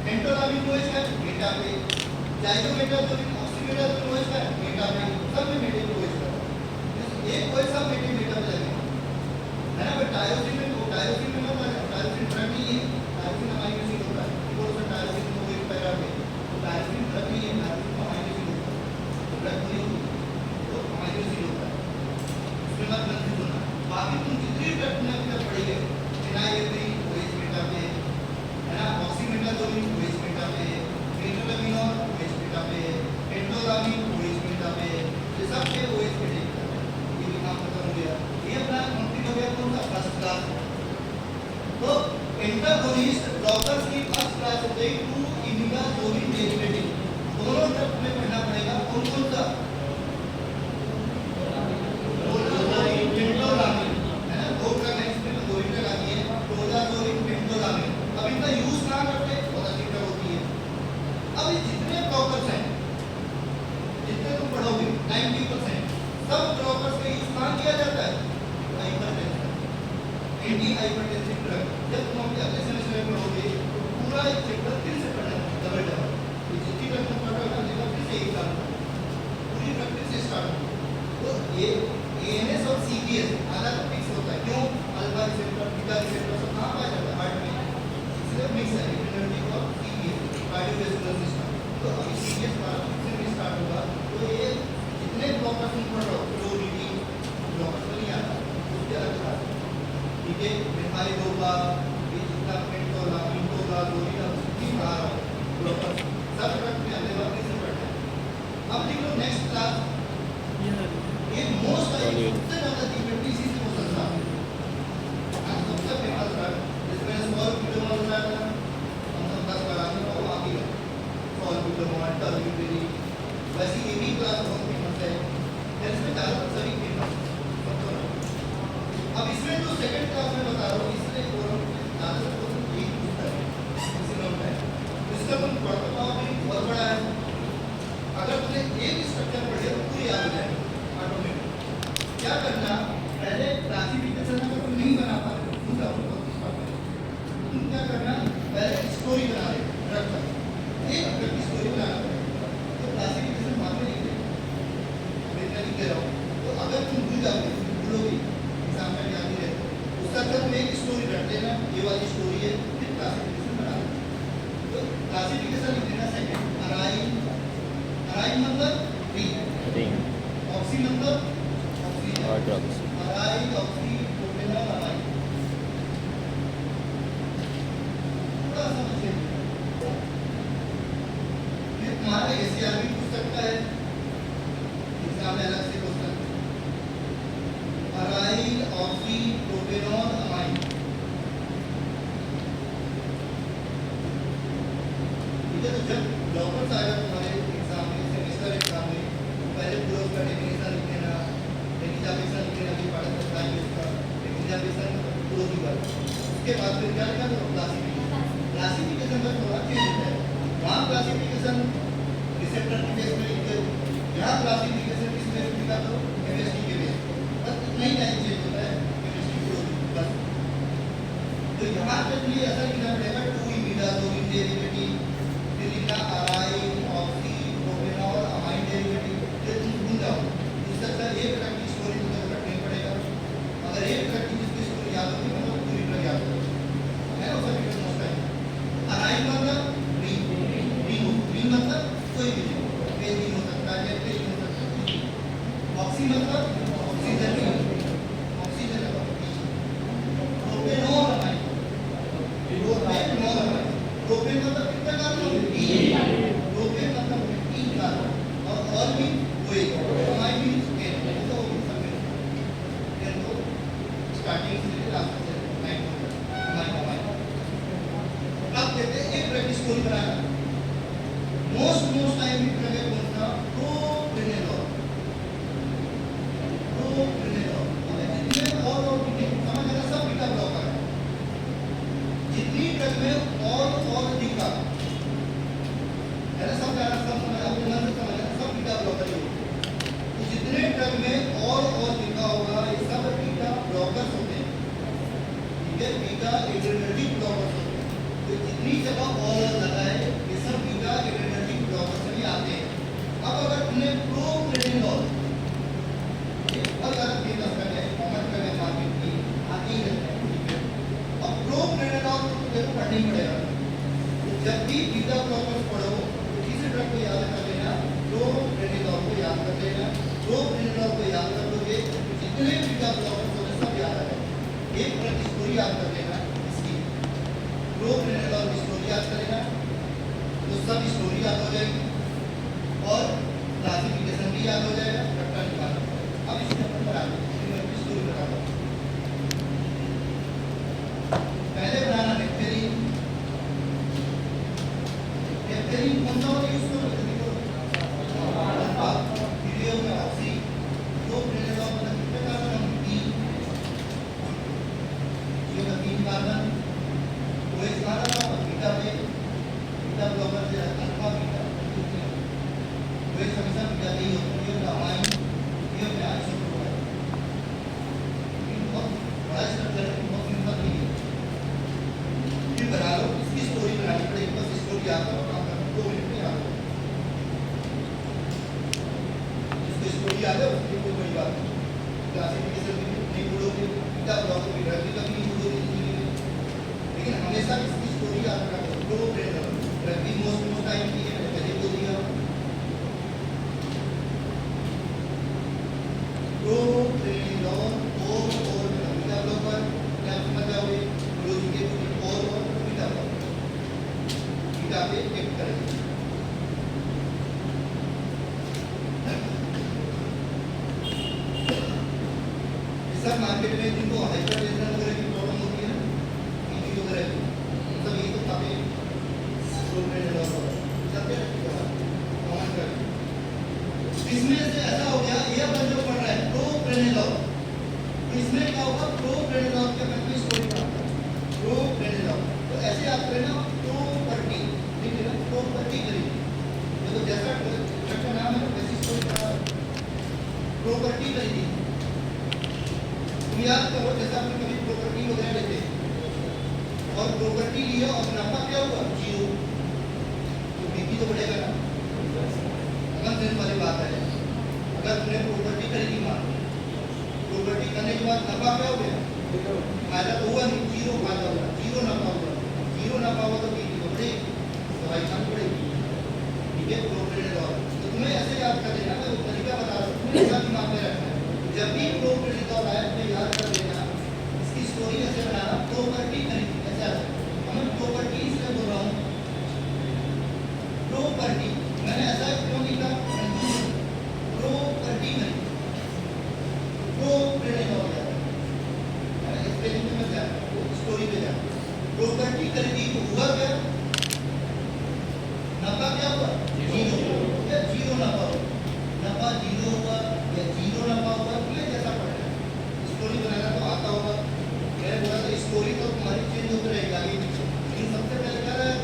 पेंटोलामिन वो इसका बीटा पे, जाइलोमेटाजोलिन ऑक्सीमेटाजोलिन वो इसका बीटा पे, सब में मेटे वो इसका एक कोई सब मेटे बीटा पे लगेगा, है ना। बट टायरोसिन में मत लगा, टायरोसिन ड्रग नहीं है, टायरोसिन अमाइनो एसिड होता है, वो उसका टायरोसिन को एक पैरा पे, तो टायरोसिन ड्रग नहीं है, टायरोसिन अमाइनो एसिड होता है, ड्रग नहीं होती, तो अमाइनो एसिड होता है, उसमें मत कंफ्यूज होना। बाकी तुम जितनी ड्रग तुमने पढ़ी है, फिनाइलेप्रिन वो इस बीटा पे, है ना, ऑक्सीमेटाजोलिन वो इस बीटा पे, मेटोलामिनोल वो इस बीटा पे, पेंटोलामिन वो इस बीटा पे, ये सब के वो इस बीटा पे, ये भी काम खत्म हो गया। ये अपना कंप्लीट हो गया कौन सा फर्स्ट क्लास। तो एंटागोनिस्ट ब्लॉकर्स की फर्स्ट क्लास हो गई टू इमिडाजोलिन डेरिवेटिव, दोनों ड्रग में पढ़ना पड़ेगा कौन कौन सा, पेंटोलामिन, है ना, दो ड्रग है इसमें, तो दो ही ड्रग आती है, टोलाजोलिन पेंटोलामिन। अब इनका यूज कहाँ करते हैं, बहुत अच्छी ड्रग होती है। अब ये जितने ब्लॉकर्स हैं, जितने तुम पढ़ोगे 90% सब ब्लॉकर्स का यूज कहाँ किया जाता है, हाइपरटेंशन, एंटी हाइपरटेंसिव ड्रग। जब तुम अपने अगले सेमेस्टर में पढ़ोगे तो पूरा एक चैप्टर फिर से पढ़ना डबल डबल, ये जितनी ड्रग तुम पढ़ रहे हो ना फिर से एक साल पूरी ड्रग फिर से स्टार्ट होगी। तो ये एएनएस और सीपीएस अलग फिक्स होता है, क्यों, अल्फा रिसेप्टर बीटा रिसेप्टर सब कहाँ पाया जाता है, हार्ट में, इसलिए मिक्स है इम्यूनिटी और सीपीएस कार्डियोवैस्कुलर सिस्टम। तो अभी सीपीएस वाला फिर से भी स्टार्ट होगा। तो ये जितने ब्लॉकर्स तुम पढ़ रहे हो फ्लोरीडी ब्लॉकर्स तो नहीं आता, उसके अलग क्लास, ठीक है, मिथाइलोपा, ये जितना पेंटोलामिन टोलाजोलिन अब जितनी पढ़ा रहा हूँ ब्लॉकर्स सब ड्रग में अगले बार से पढ़ना है। अब देख लो नेक्स्ट क्लास, ये मोस्ट सबसे ज्यादा डिफेक्ट इसी से हो सकता है, सबसे फेमस ड्रग जिसमें सॉल्बिटोमॉल होता है, हम सब 10 बार आगे वो आगे है, सॉल्बिटोमॉल, टर्बिटोली, वैसे ये भी क्लास बहुत फेमस है, इसमें ज़्यादातर सभी फेमस सबको। अब इसमें जो सेकंड क्लास में बता रहा हूँ, इसमें ज़्यादातर तो एक पूछता है, इसी में होता है, इसका तुम पढ़ते पाओगे बहुत बड़ा है। अगर तुमने एक स्ट्रक्चर पढ़े तो पूरी याद हो जाएगी ऑटोमेटिक। क्या करना, पहले क्लासिफिकेशन अगर तुम नहीं बना पा रहे तुम क्या करना, पहले स्टोरी बना ले ड्रग का, एक ड्रग की स्टोरी बनाना पड़ेगा, तो क्लासिफिकेशन बाद में लिख देगा, मैं लिख दे रहा हूँ। तो अगर तुम भूल जाओगे, भूलोगे, एग्जाम में याद नहीं रहता, उसका अच्छा तुम एक स्टोरी रख देना, ये वाली स्टोरी है, फिर क्लासिफिकेशन बना देना। तो क्लासिफिकेशन लिख देना सेकंड, अराइन, अराइन मतलब रिंग, ऑक्सी मतलब oxygen, Arain oxy propanol amine, थोड़ा समझिए। फिर तुम्हारा एसीआर भी पूछ सकता है एग्जाम में अलग से question, Arain oxy propanol amine, ठीक है। तो जब डॉक्टर्स आएगा तुम्हारे एग्जाम में, सेमेस्टर एग्जाम में, पहले पूरा उसका डेफिनेशन लिख देना, एग्जामिनेशन लिख देना कि पढ़ा सकता है इसका एग्जामिनेशन पूरा ही बात। उसके बाद फिर क्या लिखा, तो क्लासिफिकेशन, क्लासिफिकेशन का थोड़ा चेंज होता है, वहाँ क्लासिफिकेशन रिसेप्टर की बेस में लिखते हो, यहाँ क्लासिफिकेशन किस बेस पे लिखा, तो केमिस्ट्री के बेस, बस इतना ही टाइम चेंज होता है, केमिस्ट्री पूरा बस। तो यहाँ पे भी ऐसा लिखना पड़ेगा, टू इमिडाजोलिन डेरिवेटिव, फिर लिखा Arain oxy propanol amine derivative, ये तुम भूल जाओ, इससे अच्छा एक ड्रग की स्टोरी तुम्हें रखनी पड़ेगा। अगर एक ड्रग की जिसकी स्टोरी याद होगी मतलब पूरी ड्रग याद होगी, है ना, उसका भी मोस्ट टाइम। अराइन मतलब रिंग, रिंग मतलब कोई भी पेज हो सकता है, पेज हो सकता है। ऑक्सी मतलब oxygen, oxygen propanol amine, propanol amine, propane मतलब कितना कार्बन, प्रोपेन मतलब 3 कार्बन, और भी वही अमाइन भी 10, तो सब में 10 तो स्टार्टिंग से लास्ट तक 9 अमाइन। अब कहते हैं एक ड्रग की स्टोरी बनाना, मोस्ट टाइम भी ड्रग है कौन सा, प्रोप्रेनिलॉल, प्रोप्रेनिलॉल। अब जितने और समझ आना, सब बीटा ब्लॉकर है, जितनी ड्रग में और दिखा है ना, सब जाना, सब समझ आपको मन से समझना, सब बीटा ब्लॉकर ही होगा। तो जितने ड्रग में और दिखा होगा ये सब बीटा ब्लॉकर ठीक है, बीटा एड्रेनर्जिक ब्लॉकर्स होते हैं। तो जितनी जगह ऑल लगा है ये सब बीटा एड्रेनर्जिक ब्लॉकर्स में आते हैं। अब अगर तुमने प्रोप्रेनिनोल, ये बहुत ज़्यादा फेमस कर है, कॉमन कर है मार्केट की, आती ही रहता है, ठीक है। अब प्रोप्रेनिनोल तो तुमको पढ़ना ही पड़ेगा। तो जब भी बीटा ब्लॉकर्स पढ़ो तो किसी ड्रग को याद कर लेना, प्रोप्रेनिनोल को याद कर लेना। प्रोप्रेनिनोल को याद कर लोगे तो जितने बीटा ब्लॉकर्स होंगे सब याद आ जाएंगे। एक मिनट स्टोरी याद कर लेना इसकी, प्रोप्रेनिनोल की स्टोरी याद कर लेना तो सब स्टोरी याद हो जाएगी और क्लासिफिकेशन भी याद हो जाएगा, रट्टा निकालना। अब इसके अपन बना लेते स्टोरी बना दो। पहले बनाना नेफ्थेलिन। नेफ्थेलिन कौन सा वाला यूज करो? वीडियो में ऑक्सी, प्रोप्रेनिनोल मतलब कितने कार्बन हम 3, ये का 3 कार्बन, OH कार्बन और बीटा पे बीटा ब्लॉकर से अल्फा बीटा, OH हमेशा बीटा नहीं होता है, ये का अमाइन, ये का आइसोप्रोपाइल। बहुत बड़ा स्ट्रक्चर है, बहुत सिंपल नहीं है। फिर बना लो, इसकी स्टोरी बनानी पड़ेगी, बस स्टोरी याद करो, काम करना 2 मिनट में याद हो। इसकी स्टोरी याद है, उसकी कोई बड़ी बात नहीं। क्लासिफिकेशन भी नहीं बोलोगे, बीटा ब्लॉकर भी ड्रग का भी नहीं बोलोगे, लेकिन हमेशा इसकी स्टोरी याद रखना। प्रोप्रेनिनोल ड्रग भी मोस्ट टाइम की है, मैंने पहले बोल दिया। प्रोप्रेनिनोल और बीटा ब्लॉकर क्या समझ जाओगे? क्लोजिंग के बीच और बीटा ब्लॉकर बीटा पे एक्ट करेंगे। सब मार्केट में जिनको हाइपरटेंशन वगैरह की प्रॉब्लम होती है ना, बीपी वगैरह की, सब ये तो खाते प्रोप्रेनिनोल सबके कॉमन कर। इसमें से ऐसा हो गया, ये अपन जो पढ़ रहा है प्रोप्रेनिनोल, तो इसमें क्या होगा? प्रोप्रेनिनोल के बारे में स्टोरी पढ़ाता है। प्रोप्रेनिनोल तो ऐसे याद करना, प्रोपर्टी, ठीक है ना, प्रोपर्टी करेंगे। देखो जैसा ड्रग का नाम है वैसी स्टोरी पढ़ा, प्रोपर्टी करेंगे। याद करो जैसा आपने कभी प्रॉपर्टी वगैरह लेते हैं और प्रॉपर्टी लिया और मुनाफा क्या हुआ? 0, तो बीपी तो बढ़ेगा ना। अगर सेंस वाली बात है, अगर तुमने प्रॉपर्टी खरीदी, मान प्रॉपर्टी करने के बाद नफा क्या हो गया? फायदा तो हुआ नहीं, 0 फायदा हुआ, 0 नफा हुआ। 0 नफा हुआ तो बीपी तो बढ़ेगी, दवाई खानी पड़ेगी, ठीक है। प्रोप्रेनिनोल तो तुम्हें ऐसे याद कर लेना, मैं वो तरीका बता रहा हूँ, तुम्हें ऐसा दिमाग में रखना है। जब भी प्रोप्रेनिनोल आए तो याद कर लेना, इसकी स्टोरी ऐसे बनाना, प्रॉपर्टी खरीदी, ऐसे आता है। मैं प्रॉपर्टी इसलिए बोल रहा हूँ, प्रॉपर्टी मैंने ऐसा क्यों लिखा? प्रॉपर्टी खरीदी, प्रोप्रेनिनोल याद है, स्पेलिंग में जा, स्टोरी पे जा। प्रॉपर्टी खरीदी तो हुआ क्या? नफा क्या हुआ? 0 नफा हुआ, नफा 0 हुआ या 0 नफा हुआ, तुम्हें जैसा पढ़ना है। स्टोरी बनाना तो आता होगा, मैंने बोला था स्टोरी तो तुम्हारी चेंज होती रहेगी आगे पीछे, लेकिन सबसे पहले क्या रहा है?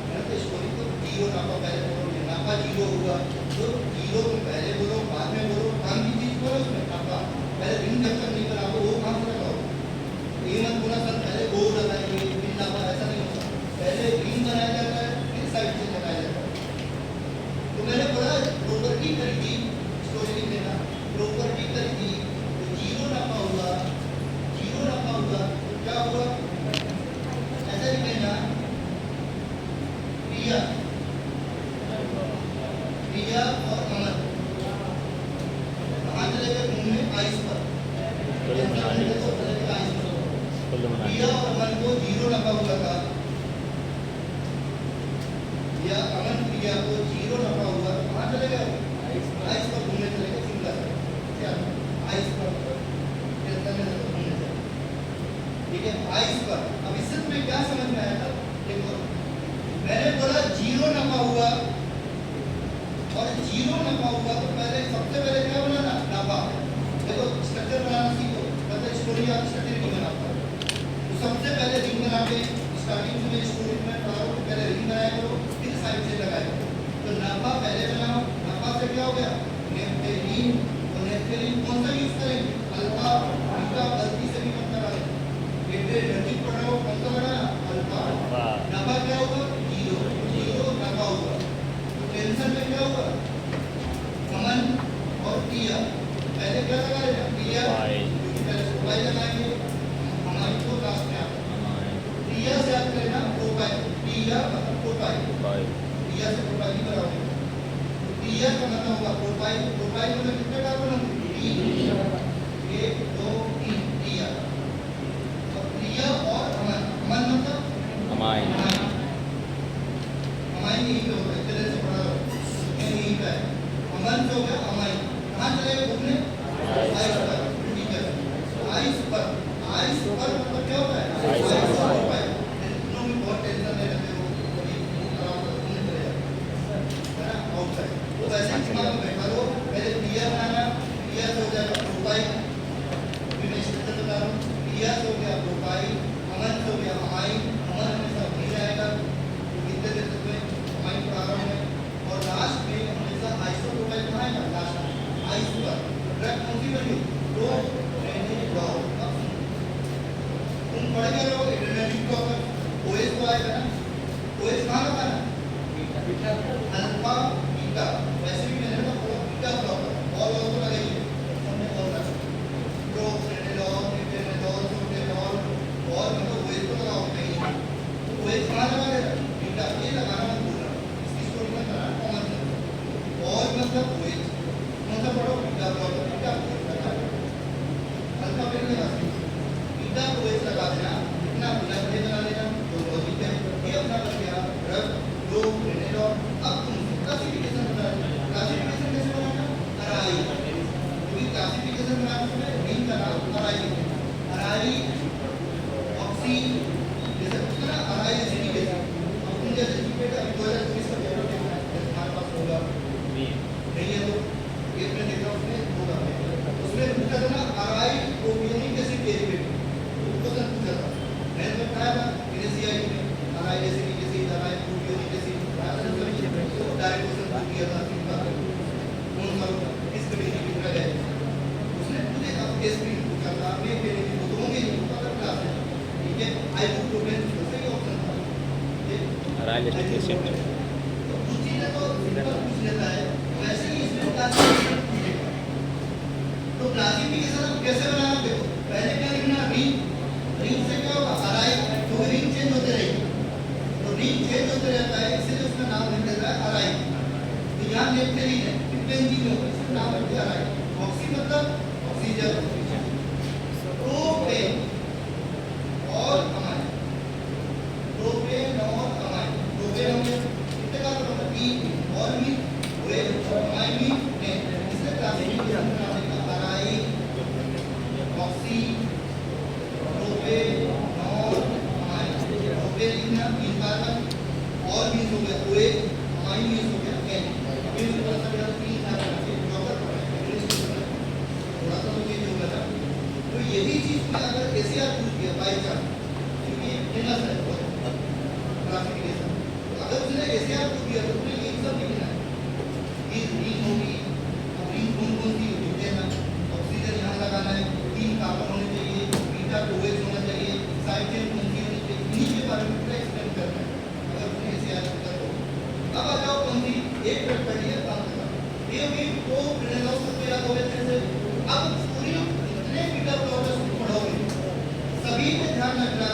मैंने तो स्टोरी तो 0 नफा पहले बोलो, नफा 0 हुआ तो 0 तुम पहले बोलो, बाद में बोलो, काम की चीज बोलो उसमें नफा। पहले रिंग जब तक नहीं बनाओ वो काम से लगाओ, ये मत बोला सर पहले वो लगाएंगे फिर नफा, ऐसा नहीं होता। पहले रिंग बनाया जाता है फिर साइड से लगाया जाता है। तो मैंने बोला प्रॉपर्टी खरीदी, स्टोरी लिख लेना, प्रॉपर्टी खरीदी तो 0 नफा हुआ, 0 नफा हुआ तो क्या हुआ? ऐसा लिख लेना, प्रिया प्रिया और अमन कहाँ चले गए? घूमने आइस पर, प्रिया और अमन को 0 नफा हुआ था, या अमन प्रिया को 0 नफा हुआ तो कहाँ चले गए? आइस पर घूमने चले गए, शिमला से, क्या आइस पर घूमने चले, ठीक है, आइस पर। अब इससे तुम्हें क्या समझ में आया था? देखो मैंने बोला 0 नफा हुआ और 0 नफा हुआ तो पहले सबसे पहले क्या बनाना? नफा। देखो स्ट्रक्चर बनाना सीखो, मतलब स्टोरी आप स्ट्रक्चर नहीं बनाता, तो सबसे पहले रिंग बना के स्टार्टिंग में स्टोरी में पढ़ा रहा हूँ, पहले रिंग बनाया करो फिर साइड से लगाया करो। तो नफा पहले बनाओ, नफा से क्या हो गया? नेफ्थेलिन, और नेफ्थेलिन कौन सा यूज करेंगे? अल्फा बीटा, गलती से भी मत करा, आई सुपर मतलब क्या होता है? आई आई सुपर। Super five. तुम भी बहुत टेंशन ले रहते हो, कभी मूड खराब होता है, तुमने चले जाते है ना आउटसाइड। तो वैसे ही दिमाग में बैठा रहो, पहले क्लियर बनाना, क्लियर हो जाएगा प्रोफाइल, फिर मैं स्ट्रक्चर बता रहा हूँ, क्लियर हो गया प्रोफाइल, अमन हो गया हमारी, अमन हमेशा नहीं जाएगा, कितने देर तक में हमारी पढ़ा रहा हूँ मैं, और लास्ट में हमेशा आइसो प्रोफाइल कहाँ है ना, लास्ट में आइसो पर ड्रग कौन सी बनी? तो ट्रेनिंग लॉ। तुम पढ़ गए हो एड्रेनालिन ब्लॉकर, ओएस को आएगा ना, ओएस कहाँ लगा ना? अल्फा बीटा, वैसे भी मैंने ना बीटा ब्लॉकर और तो लगेगी, हमने और लगा प्रोप्रेनिलॉल, इथेनॉल, सोटेनॉल और मतलब ओएस को लगाओ कहीं, तो ओएस कहाँ लगा देना? बीटा, ये लगाना मत भूलना, इसकी स्टोरी मत करना, कॉमन सेंस और मतलब ओएस कौन सा पढ़ो? बीटा ब्लॉकर, बीटा अल्फा पे नहीं लगा बीटा को ओएस लगा देना, इतना बिना पढ़े बना देना, तो लॉजिक है ये अपना बन गया ड्रग प्रोप्रेनिलॉल। अब तुम क्लासिफिकेशन बनाना, क्लासिफिकेशन कैसे बनाना? अराई, क्योंकि क्लासिफिकेशन बनाने में मेन का नाम अराई है, अराई ऑक्सी जैसे कुछ ना अराई एसिडिकेशन। अब तुम जैसे जीपेट अभी 2024 का पेपर देखना है, तुम्हारे पास होगा नहीं है तो एक में देखा उसमें होगा, उसमें पूछा था ना अराई प्रोपियोनिक एसिड डेरिवेटिव, तो क्वेश्चन पूछा था, मैंने तो बताया था एनएससीआई में अराई एसिडिक एसिड, अराई प्रोपियोनिक एसिड, तो डायरेक्ट क्वेश्चन पूछ दिया था सिंपल, कौन सा किस तरीके की ड्रग है, उसने मुझे अब एसपी पूछा था, मैं मेरे को तो होंगे नहीं पता क्लास है, ठीक है, आइबुप्रोफेन सही ऑप्शन था, ये अराइलेटिक एसिड में तो कुछ चीजें तो सिंपल पूछ लेता है, वैसे ही इसमें क्लासिफिकेशन पूछेगा। तो क्लासिफिकेशन आप कैसे बनाना? देखो पहले क्या लिखना? रिंग, रिंग से क्या होगा? अराई, तो रिंग चेंज होते रहेगी, तो रिंग चेंज होते रहता है, इसलिए उसका नाम लिख देता है अराई। तो यहाँ नेफ्थलीन है, बेंजीन होगा, इसका नाम रख दिया अराई। ऑक्सी मतलब ऑक्सीजन, प्रोपेन और अमाइन, प्रोपेन और अमाइन, प्रोपेन हो गया कितने का मतलब पी और भी वे अमाइन भी ने, इसलिए क्लासिफिकेशन नाम लिखा अराई, ऑक्सी, प्रोपेन और अमाइन। प्रोपेन लिखना 3 कार्बन और भी हो गया ओए, अमाइन भी हो गया एन, ये थोड़ा सा यार 3 कार्बन के ब्लॉकर थोड़ा सा तो चेंज होगा ना। तो यही चीज में अगर एसीआर पूछ दिया बाय चांस, क्योंकि फेमस है क्लासिफिकेशन, तो अगर उसने एसीआर पूछ दिया तो उसने ये सब लिखना है, ये रिंग होगी, अब रिंग कौन कौन सी होगी देना, ऑक्सीजन यहाँ लगाना है, 3 कार्बन होने चाहिए, बीटा ओएच होना चाहिए, साइड चेन कौन सी होनी चाहिए, इन्हीं के बारे में पूरा एक्सप्लेन करना है अगर उसने एसीआर पूछा तो। अब आ जाओ कौन सी एक ड्रग पढ़िए काम करना, ये भी प्रोप्रेनिलॉल सबको याद हो गया से। अब पूरी जितने बीटा ब्लॉकर्स को पढ़ोगे सभी पे ध्यान रखना,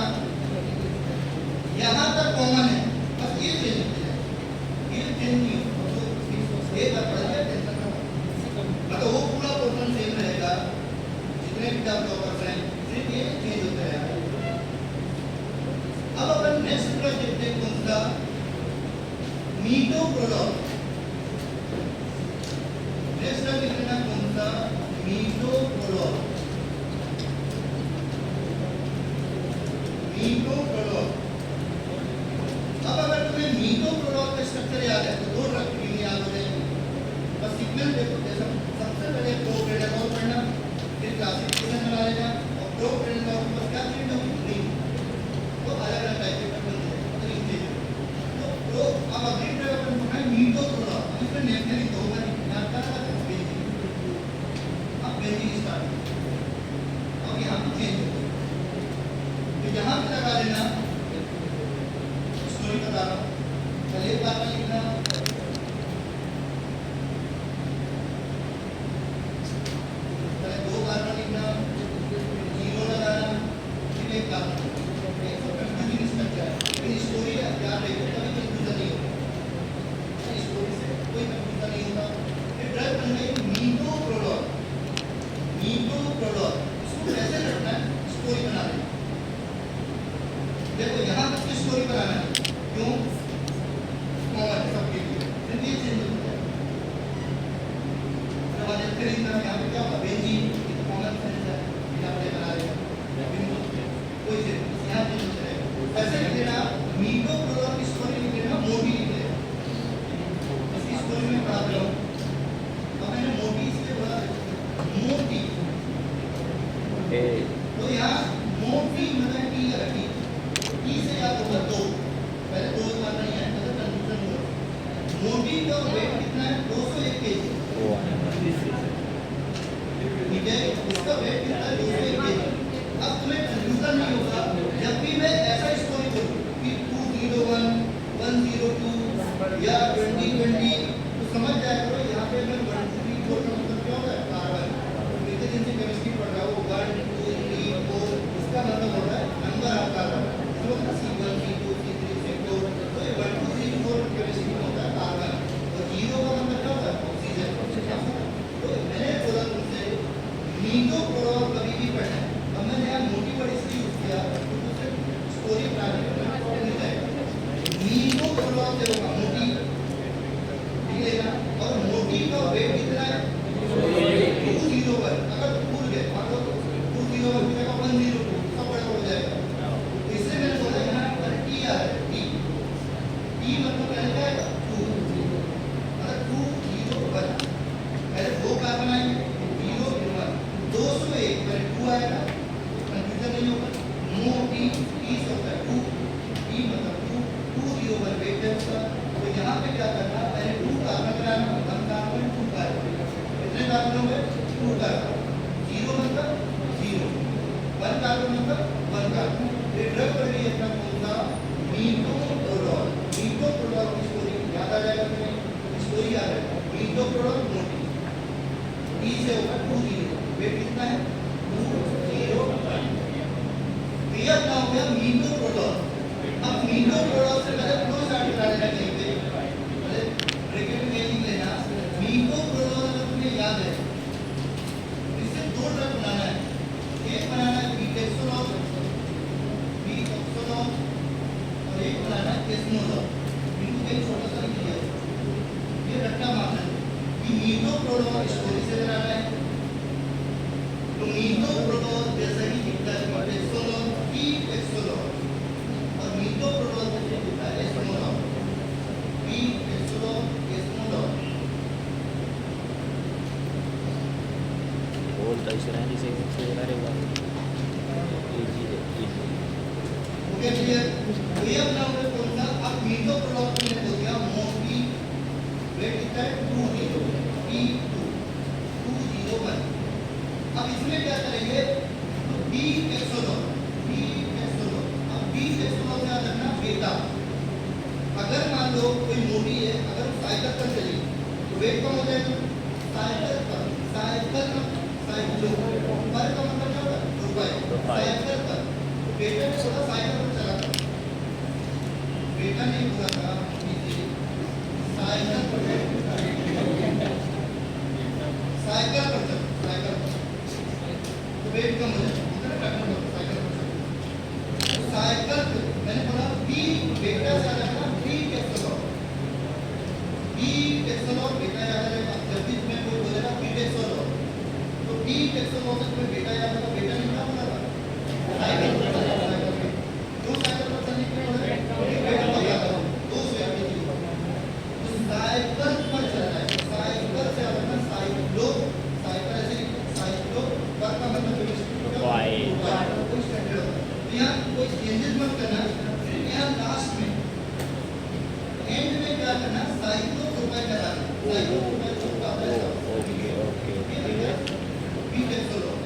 यहाँ तक कॉमन है, बस ये चेंज होते हैं, ये चेंज नहीं होगा, तो एक बार पढ़ लिया टेंशन ना हो, मतलब वो पूरा पोर्शन सेम रहेगा, जितने बीटा ब्लॉकर्स हैं सिर्फ ये चेंज होता है। अब अपन नेक्स्ट ड्रग देखते हैं कौन सा? मीटोप्रोलॉल। नेक्स्ट ड्रग लिखना कौन सा? मीटोप्रोलॉल, मीटोप्रोलॉल। अब अगर तुम्हें मीटोप्रोलॉल का स्ट्रक्चर याद है तो 2 ड्रग भी याद हो जाएंगे, बस सीक्वेंस देखो, जैसा सबसे पहले प्रोप्रेनिलॉल पढ़ना, फिर क्लासिफिकेशन बना लेना, और प्रोप्रेनिलॉल के बाद क्या चीज होगी? रिंग, तो अलग अलग टाइप के बन जाएंगे रिंग चेंज। तो अब अगली ड्रग अपन पढ़ना है मीटोप्रोलॉल, इसमें नेफ्थलीन तो होगा नहीं, याद करना है बेंजीन, अब बेंजीन स्टार्ट, अब यहाँ पे चेंज हो गया, तो यहाँ पे लगा देना, स्टोरी बता रहा हूँ, पहले एक बार में लिखना तो यहाँ मोड टी मतलब टी है टी टी से याद होगा दो पहले दो करना ही है मतलब कंफ्यूजन हो मोटी का वेट कितना है 201 केजी वो आएगा ठीक है उसका वेट कितना है 201 केजी अब तुम्हें कंफ्यूजन नहीं होगा जब भी मैं ऐसा स्टोरी बोलूं कि 201 102 या 2020 तो समझ जाया करो यहाँ पे मैं 1 2 3 4 का मतलब क्या होता है कार्बन इतने दिन से केमिस्ट्री पढ़ रहा हूँ 1 2 3 4 इसका मतलब होता है नंबर ऑफ कार्बन तो C1 C2 C3 C4 तो ये 1 2 3 4 केमिस्ट्री में होता है कार्बन और 0 का मतलब क्या होता है ऑक्सीजन तो मैंने बोला तुमसे मीटो प्रोडॉल कभी भी पढ़ना है अब मैंने यहाँ मोटी वर्ड इसलिए यूज किया तो तुझे स्टोरी बनाने में मिल जाएगा मीटो प्रोडॉल से होगा मोटी ठीक है ना और मोटी का वेट कितना है 201 अगर भूल गए मान लो 201 की जगह 102 सब बड़ा हो जाएगा तो इसलिए मैंने बोला यहाँ पर टी आ है टी मतलब क्या जाएगा 2 अगर 201 पहले दो कार्बन आएंगे 0 1 201 पहले 2 आएगा कंफ्यूजन नहीं होगा मोटी टी से होता है 2 टी मतलब 201 वेट है उसका तो यहाँ पे क्या करना पहले 2 कार्बन बनाना 1 कार्बन 2 कार्बन कितने कार्बन होंगे 2 कार्बन 0 मतलब 0 1 कार्बन मतलब 1 कार्बन ये ड्रग बन रही है अपना कौन सा मीटोप्रोडॉल मीटोप्रोडॉल की स्टोरी याद आ जाएगा तुम्हें स्टोरी याद है मीटोप्रोडॉल मोटी टी से होगा 20 वेट कितना है 201 ये अपना हो गया मीटोप्रोडॉल अब मीटोप्रोडॉल से पहले फ्लो स्टार्ट करा देना कहीं पे पहले ब्रैकेट में लिख लेना मीटोप्रोडॉल अगर तुम्हें याद है इससे दो ड्रग बनाना है एक बनाना है बीटेक्सोलॉल और एक बनाना है एस्मोलॉल इनको कहीं छोटा सा लिख दिया ये रट्टा मारना है कि मीटोप्रोडॉल स्टोरी से बनाना है तो मीटोप्रोडॉल जैसा ही दिखता है बीटेक्सोलॉल बीटेक्सोलॉल और मीटोप्रोडॉल जैसे दिखता है एस्मोलॉल बीटेक्सोलॉल एस्मोलॉल बोलता इसरानी से करेगा इजी इजी ओके क्लियर तो ये अपना हमने कौन सा अब मीटोप्रोडॉल को मैंने बोल दिया मोटी वेट कितना है 201 अब इसमें क्या करेंगे बीटेक्सोलॉल अब बीटेक्सोलॉल से याद रखना बेटा अगर मान लो कोई मोटी है अगर साइकिल पर चली तो वेट कम हो जाएगा साइकिल पर साइकिल पर का मतलब क्या होता है रुपए साइकिल पर बेटा ने थोड़ा साइकिल पर चला था बेटा नहीं हुआ था साइकिल पर चल तो वेट कम हो जाएगा साइकिल मैंने बोला बी बेटा से आ जाएगा बी टेक्सोलॉल बेटा याद आ जाएगा जब भी तुम्हें कोई बोलेगा बी टेक्सोलॉल तो बी टेक्सोलॉल से तुम्हें बेटा याद आएगा बेटा नहीं क्या बोला था साइकिल पर दो साइकिल पर चलने के लिए बेटा हो जाता है 200 याद कीजिए तो साइकिल पर चल रहा है साइकिल से आ जाएगा साइक्लो साइकिल ऐसे साइक्लो पर का मतलब वाई कोई स्टैंडर्ड होता है यहाँ कोई चेंजेस मत करना यहाँ लास्ट में एंड में क्या करना साइक्लो रुपए कराना साइक्लो रुपए चुका ओके ओके ओके बीटेक्सोलॉल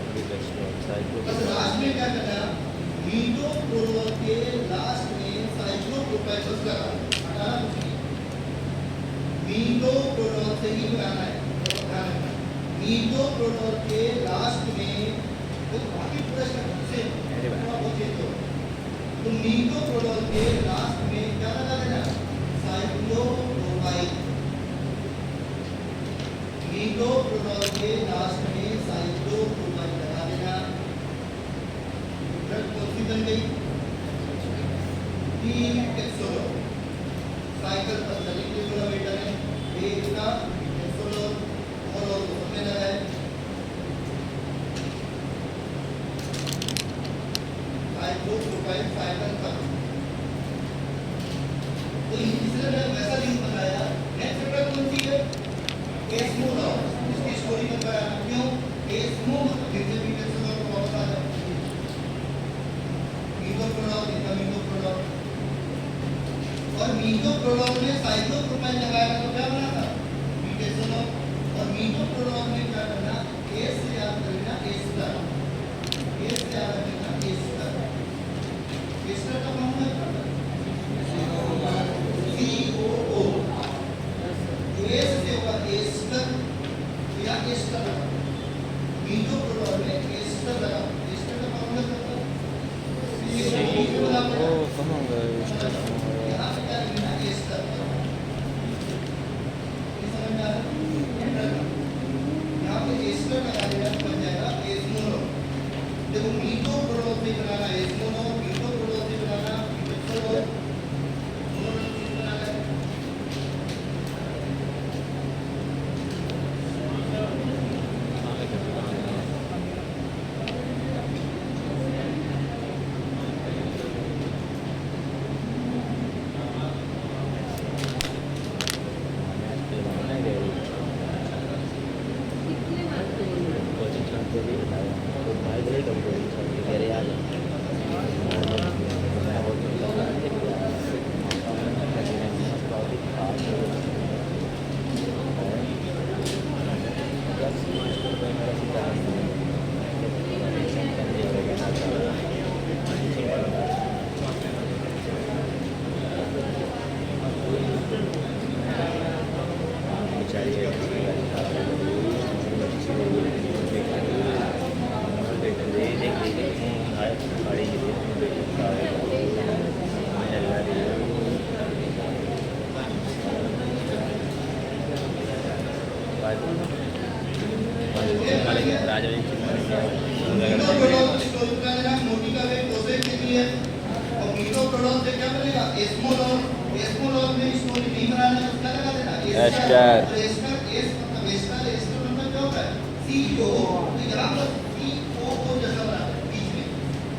साइकिल बस लास्ट में क्या करना मीटोप्रोडॉल के लास्ट में साइक्लो रुपए चुका हटाना मीटोप्रोडॉल से ही बनाना है मीटोप्रोडॉल के लास्ट में तो बाकी पूरा स्ट्रक्चर से बहुत चेंज हो तो मीटोप्रोडॉल के लास्ट में क्या लगा देना साइक्लोप्रोपाइल मीटोप्रोडॉल के लास्ट में साइक्लोप्रोपाइल लगा देना ड्रग कौन सी बन गई बीटेक्सोलॉल साइकिल पर चलने के लिए बोला बेटा ने बेटा बीटेक्सोलॉल और उसमें लगा है साइक्लोप्रोपाइल साइकिल पर तो इसलिए मैंने वैसा लिंक बनाया नेक्स्ट चैप्टर कौन सी है एस्मोलॉल इसकी स्टोरी में बताया क्यों एस्मो मतलब फिर से बीटेक्सोलॉल को वापस आ जाए मीथोप्रोडोल में साइक्लोप्रोपाइन लगाया तो क्या बना था? मीथेसोनोल। और मीथोप्रोडोल में क्या करना? ए से याद करना एस्टर। ए से याद करना एस्टर। एस्टर का फॉर्मूला क्या है? COO। एस से होगा एस्टर या एस्टर। मीथोप्रोडोल में एस्टर लगा। एस्टर का फॉर्मूला क्या था? ओ कहाँ गए उसका यहाँ पे क्या लिखना? एस्टर। ये समझ में आ रहा है? यहाँ पे एस्टर लगा देना तो बन जाएगा एस्मोनोल। देखो मीथोप्रोडोल से बनाना एस्मोनोल, मीथोप्रोडोल से बनाना मीथोप्रोडोल, दोनों चीज बनाना है। मीथोप्रोडोल स्टोरेज का लेना मोटी का वेट डोसेज के लिए और मीथोप्रोडोल से क्या बनेगा? एस्मोनोल। एस्मोनोल में स्टोरेज नहीं बनाना है उसका लगा देना एस्टर। और एस्टर एस मतलब एस्टर एस्टर मतलब क्या होता है? COO। तो यहाँ पर COO जैसा बना है बीच में।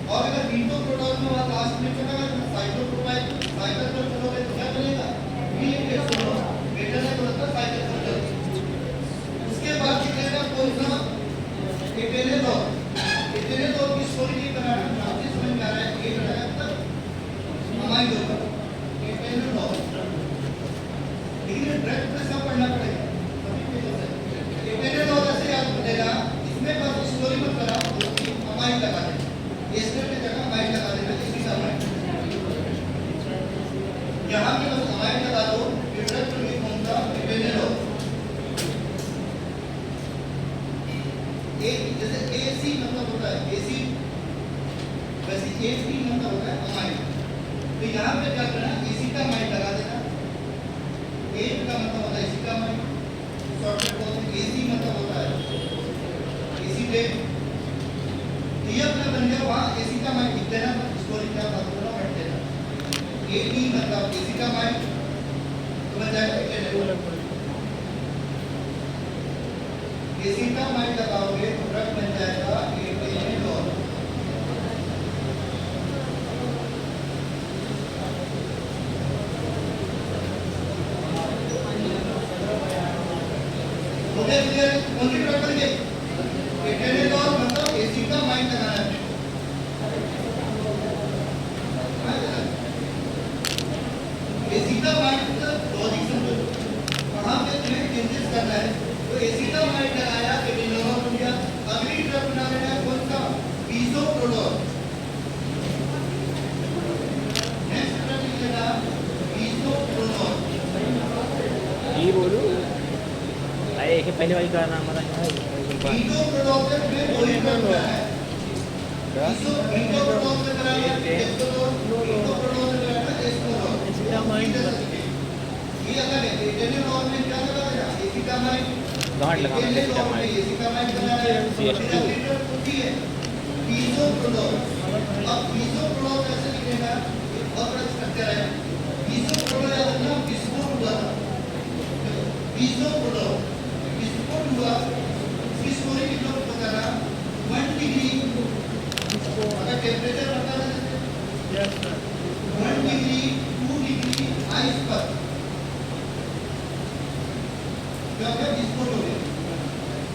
और अगर मीथोप्रोडोल में वहाँ लास्ट में क्या लगा देना? साइक्लोप्रोपाइन। साइकिल पर चलोगे तो क्या बनेगा? मीथेसोनोल। बेटर है तो मतलब साइकिल पर चलो। उसके बाद निकलेगा कौन सा? एटेनेटोल। एटेनेटोल की स्टोरी नहीं बनाना, आपको समझ में आ रहा है? ये बनाया तब अमाइड होगा एटेनेटोल। लेकिन ड्रग पे सब पढ़ना पड़ेगा सभी पेजों से। एटेनेटोल ऐसे याद रखेगा, इसमें बस स्टोरी मत कराओ, अमाइड लगा देना। एस्टर की जगह अमाइड लगा देना, इसी का अमाइड। यहाँ पे बस अमाइड लगा दो, ये ड्रग में कौन सा? एटेनेटोल। एक जैसे AC मतलब होता है AC, वैसे AC मतलब होता है अमाइड। तो यहाँ पे क्या करना? AC का अमाइड लगा देना। A का मतलब होता है AC का अमाइड, शॉर्टकट बोलते हैं। AC मतलब होता है एसीटेट। तो ये अपना बन गया, वहाँ AC का अमाइड लिख देना, स्टोरी क्या बात हो रहा है हट देना। AT मतलब AC का अमाइड तो बन जाएगा एटेनेटोल। AC का अमाइड लगाओगे तो ड्रग बन जाएगा एटेनेटोल। मुझे क्लियर कौन सी ड्रग बन गई? एटेनेटोल मतलब AC का अमाइड लगाना है। AC का अमाइड मतलब लॉजिक समझो, वहाँ पे तुम्हें चेंजेस करना है। तो AC का अमाइड लगाया एटेनेटोल बन गया। अगली ड्रग बना लेना है कौन सा? बीसोप्रोडोल। नेक्स्ट ड्रग लिख लेना बीसोप्रोडोल। ये बोलो अरे एक पहले वाली का नाम बता बीसोप्रोडोल से तुम्हें दो ही ड्रग बनाना है। बीसोप्रोडोल से कराना है एस्टोनोल, बीसोप्रोडोल से कराना है एस्टोनोल। ये अगर एटेनेटोल में क्या लगा देना? AC का अमाइड। गांठ लगाना है इसका माइंड AC का अमाइड बनाना है। CH2 बीसोप्रोडोल। अब बीसोप्रोडोल कैसे लिखेगा? ये बहुत बड़ा स्ट्रक्चर है। बीसोप्रोडोल याद रखना, विस्फोट हुआ था। बीसोप्रोडोल विस्फोट हुआ, इसकी स्टोरी की तरफ बताना 1 डिग्री अगर टेम्परेचर बता दें 1 डिग्री 2 डिग्री आइस पर क्या हो गया? विस्फोट हो गया।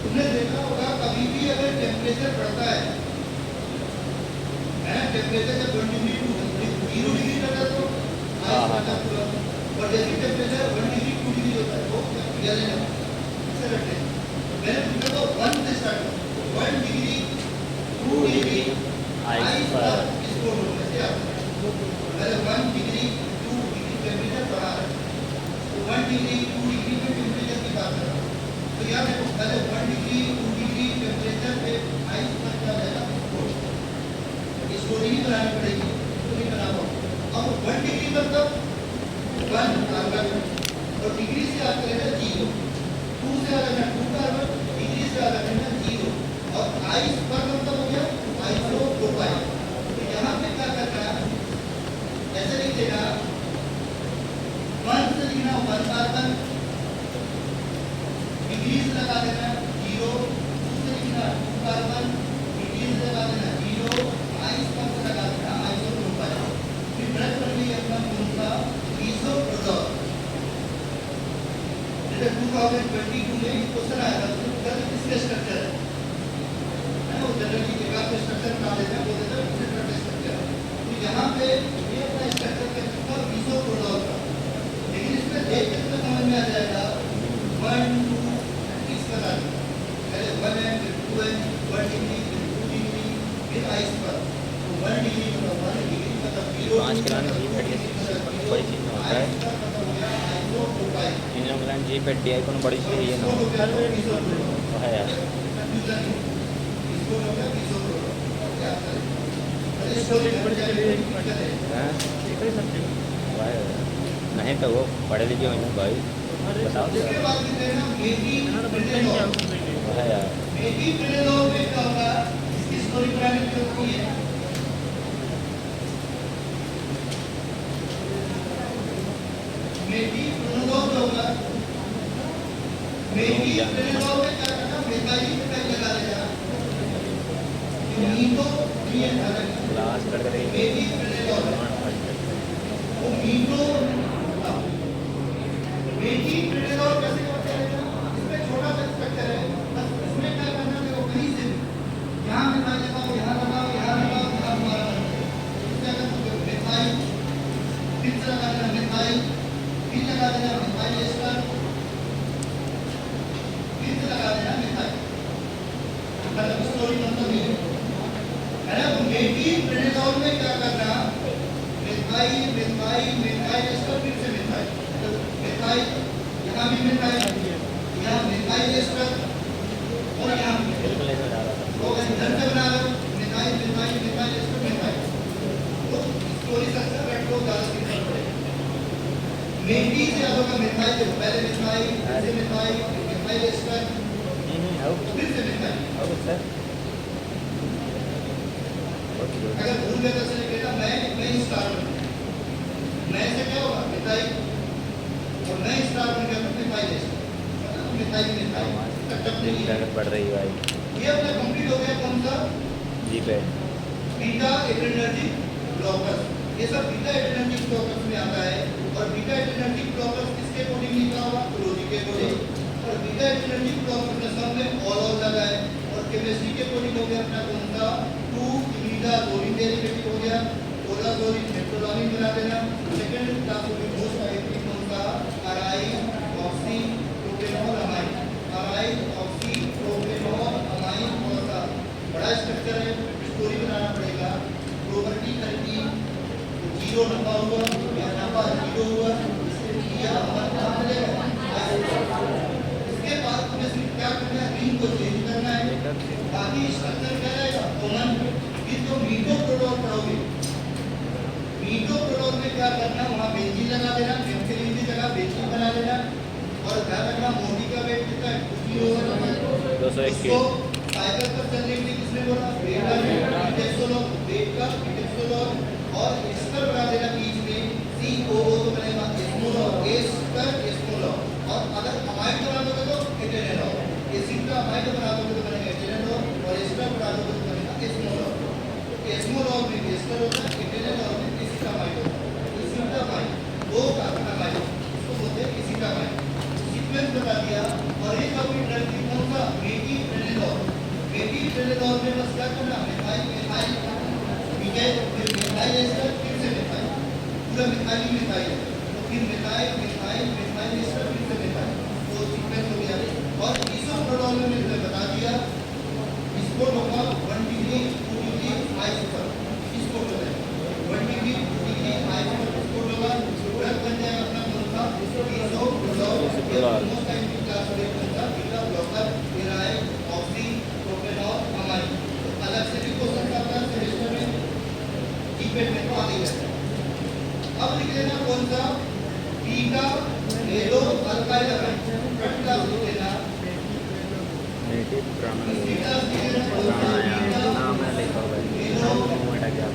तुमने देखा होगा कभी भी अगर टेम्परेचर बढ़ता है, टेम्परेचर जब 1 डिग्री 0 डिग्री करता है तो आइस बढ़ता है पूरा। और जैसे टेम्परेचर 1 डिग्री 2 डिग्री होता है वो रियल है इससे रखते हैं। मैंने पूछा तो 1 से स्टार्ट करो 1 डिग्री 2 डिग्री आइस पर इसको कैसे आता है पहले 1 डिग्री 2 डिग्री टेम्परेचर बढ़ा रहा है तो 1 डिग्री 2 डिग्री पे टेम्परेचर की बात कर रहा हूँ तो याद रखो पहले 1 डिग्री 2 डिग्री टेम्परेचर पे आइस पर क्या जाएगा स्टोरी ही बनानी पड़ेगी तो नहीं बना पाओ अब 1 डिग्री मतलब 1 कार्बन और डिग्री से आगे रहना 0 2 से आगे रहना 2 कार्बन डिग्री से आगे रहना 0 और आइस पर मतलब हो गया आइसोप्रोपाइल तो यहाँ पे क्या करना है ऐसे लिख देना 1 से लिखना 1 कार्बन डिग्री से लगा देना 0 2 से लिखना 2 कार्बन डिग्री से लगा देना 0 आइस पर से लगा देना आइसोप्रोपाइल फिर ब्रश बन गई अपना कौन सा इसोप्रोडॉल जैसे 2022 में क्वेश्चन आया था तो किसका स्ट्रक्चर है वो जनरली जगह पे स्ट्रक्चर बना देते हैं बोलते हैं सेंट्रल स्ट्रक्चर तो यहाँ पे ये अपना स्ट्रक्चर के ऊपर इसोप्रोडॉल का लेकिन इसमें देख के तो समझ में आ जाएगा 1 2 किस का पहले 1 है फिर 2 है 1 डिग्री फिर 2 डिग्री फिर आइस पर तो 1 डिग्री मतलब 1 डिग्री मतलब 0 पाँच के लाने जी पैड बड़ी चीज़ में होता है इन लोग जी पैड डी आई को बड़ी चीज़ ये ना हो है यार नहीं तो वो पढ़े लिखे हुए भाई बताओ है यार क्लास कर करेंगे छोटा सा स्ट्रक्चर है बस इसमें क्या करना है वो कहीं से यहाँ मिथाइल लगाओ यहाँ लगाओ यहाँ लगाओ यहाँ हमारा इससे अगर तुम मिथाइल फिर से लगा देना मिथाइल फिर लगा देना मिथाइल एस्टर फिर से लगा देना मिथाइल मतलब स्टोरी मतलब ये है ना तो मेथिल में क्या करना मिथाइल मिथाइल मिथाइल एस्टर फिर से मिथाइल तो मिथाइल यहाँ भी मिथाइल यहाँ मिथाइल एस्टर और यहाँ बिल्कुल ऐसा जा रहा था तो इधर से बना लो methyl methyl methyl ester methyl तो स्टोरी स्ट्रक्चर रेट्रो ज्यादा सीखना पड़ेगा मेथी से अब होगा मिथाइल देखो पहले मिथाइल फिर से मिथाइल मिथाइल एस्टर फिर से मिथाइल अब सर अगर भूल गए तो चले बेटा मैं स्टार बन मैं से क्या होगा मिथाइल और मैं स्टार बन गया तो मिथाइल एस्टर मिथाइल मिथाइल पढ़ रही भाई ये अपना कंप्लीट हो गया कौन सा जी पे बीटा एडरेनर्जिक ब्लॉकर्स ये सब बीटा एडरेनर्जिक ब्लॉकर्स में आता है और बीटा एडरेनर्जिक ब्लॉकर्स किसके अकॉर्डिंग लिखा होगा क्लोजी के अकॉर्डिंग और बीटा एडरेनर्जिक ब्लॉकर्स में सब में ऑल लगा है और केमिस्ट्री के अकॉर्डिंग हो गया अपना कौन सा 2 इमिडाजोलिन डेरिवेटिव हो गया ओलाजोलिन मेट्रोलॉमिन बना देना सेकंड क्लास में मोस्ट आइटम कौन सा Arain oxy propanol amine Arain oxy propanol amine कौन सा बड़ा स्ट्रक्चर है स्टोरी बनाना पड़ेगा प्रॉपर्टी करनी तो 0 नफा हुआ या नफा 0 हुआ इससे या नफा मिलेगा इसके बाद तुम्हें सिर्फ क्या करना है रिंग को चेंज करना है बाकी स्ट्रक्चर क्या रहेगा कॉमन फिर जो मीटोप्रोडॉल पढ़ोगे मीटोप्रोडॉल में क्या करना वहाँ बेंजीन लगा देना पेनिसिलिन की जगह बेंजीन बना देना और ध्यान रखना मोदी का वेट कितना है 201 के फाइबर पर चलने के लिए किसने बोला बेटा ने इंटेक्सोलॉल वेट का इंटेक्सोलॉल और इस पर बना देना बीच में COO तो बनेगा एस्मोलॉल एस पर एस्मोलॉल और अगर अमाइड बना दोगे तो एटेनॉल एसिड का अमाइड बना दोगे तो बनेगा एटेनॉल और एस्टर बना दोगे तो बनेगा एस्मोलॉल एस्मोलॉल में एस्टर होता है एटेनॉल में एसिटामाइड होता है एसिटामाइड दो कार्बन अमाइड इसको बोलते हैं एसिटामाइड सीक्वेंस बता दिया और एक अपनी ड्रग की कौन सा मेथिल में बस क्या करना मिथाइल मिथाइल ठीक है फिर मिथाइल एस्टर फिर से मिथाइल पूरा मिथाइल ही मिथाइल है तो फिर मिथाइल मिथाइल मिथाइल एस्टर फिर से मिथाइल, तो सीक्वेंस हो गया। और इसोप्रोनॉल में मैंने बता दिया इसको होगा 1 डिग्री 2 डिग्री आइसोपर, इसको होगा 1 डिग्री 2 डिग्री आइसोपर, इसको होगा ड्रग बन जाएगा अपना कौन सा इसोप्रोनॉल, मोस्ट टाइम की क्लास में कौन सा beta blocker, aryl, oxy, propanol, amine. अलग से भी क्वेश्चन आता है सेमेस्टर में, जीपेट में तो आ गई है। अब लिख लेना कौन सा beta hello alkyl amine, front class लिख लेना नेटिव प्राणायाम बीटा लिख लेना कौन सा बीटा नाम है लिखा हुआ है हेलो मोटा क्या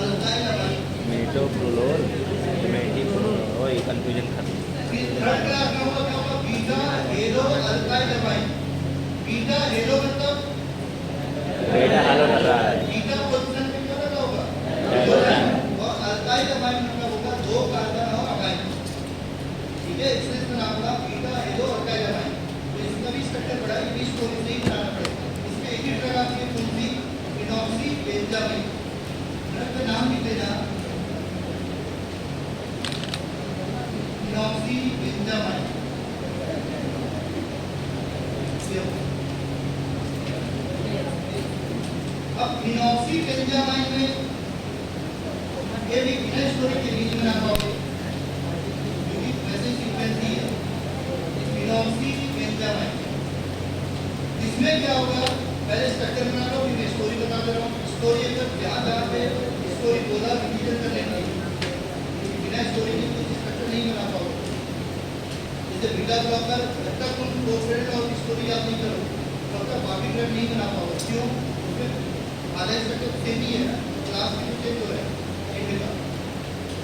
अल्काइल अमाइन। मेटोप्रोलोल मेटिप्रोलोल वही कंफ्यूजन खत्म। फिर थर्ड क्लास में होगा क्या होगा beta hello alkyl amine. Beta hello मतलब बेटा हालो कर रहा है बीटा पोजीशन पे क्या लगा होगा हाइड्रोजन, और अल्काइल अमाइन मतलब होगा 2 कार्बन और अमाइन। ठीक है, इसलिए इसका नाम होगा बीटा हेलो अल्काइल अमाइन। तो इसका भी स्ट्रक्चर बड़ा है, इस स्टोरी से ही बनाना पड़ेगा। इसमें एक ही ड्रग आती है कौन सी इनॉक्सी बेंजामिन, ड्रग का नाम लिख लेना इनॉक्सी बेंजामिन। अब फिनॉक्सी बेंजामाइन में ये भी बिना स्टोरी के बीच में ना पाओगे क्योंकि वैसे सीक्वेंस ही है फिनॉक्सी बेंजामाइन। इसमें क्या होगा पहले स्ट्रक्चर बना लो, फिर मैं स्टोरी बता दे रहा हूँ। स्टोरी अगर याद आ पे स्टोरी बोला रिवीजन कर लेना, बिना स्टोरी के कुछ स्ट्रक्चर नहीं बना पाओगे। जैसे बीटा ब्लॉकर जब तक तुम प्रोफेड और स्टोरी याद नहीं करो तब तक बाकी ड्रग नहीं बना पाओगे। क्यों? आधा स्ट्रक्चर सेम ही है ना, क्लास में तो चेंज हो रहा है एंड का,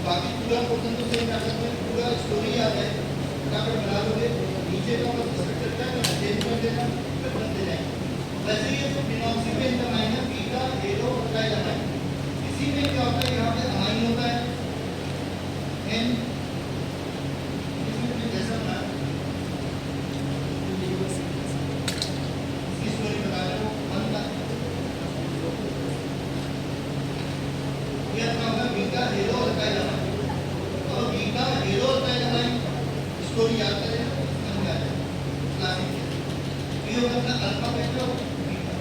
बाकी पूरा पोर्शन तो सेम रखा है, पूरा स्टोरी याद है फटाफट बना लोगे। नीचे का बस स्ट्रक्चर क्या है चेंज कर देना, फिर बनते जाएंगे। वैसे ये जो फिनॉक्सी बेंजामाइन है बीटा हेलो अल्काइल अमाइन, इसी में क्या होता है यहाँ पे अमाइन होता है एन, इसमें जैसा बना इसकी स्टोरी बता रहे हो वन का बीटा हेलो अल्काइल अमाइन। और beta hello alkyl amine story याद करें समझ आ जाए क्लासिक ये होगा अपना अल्फा पेट्रो बीटा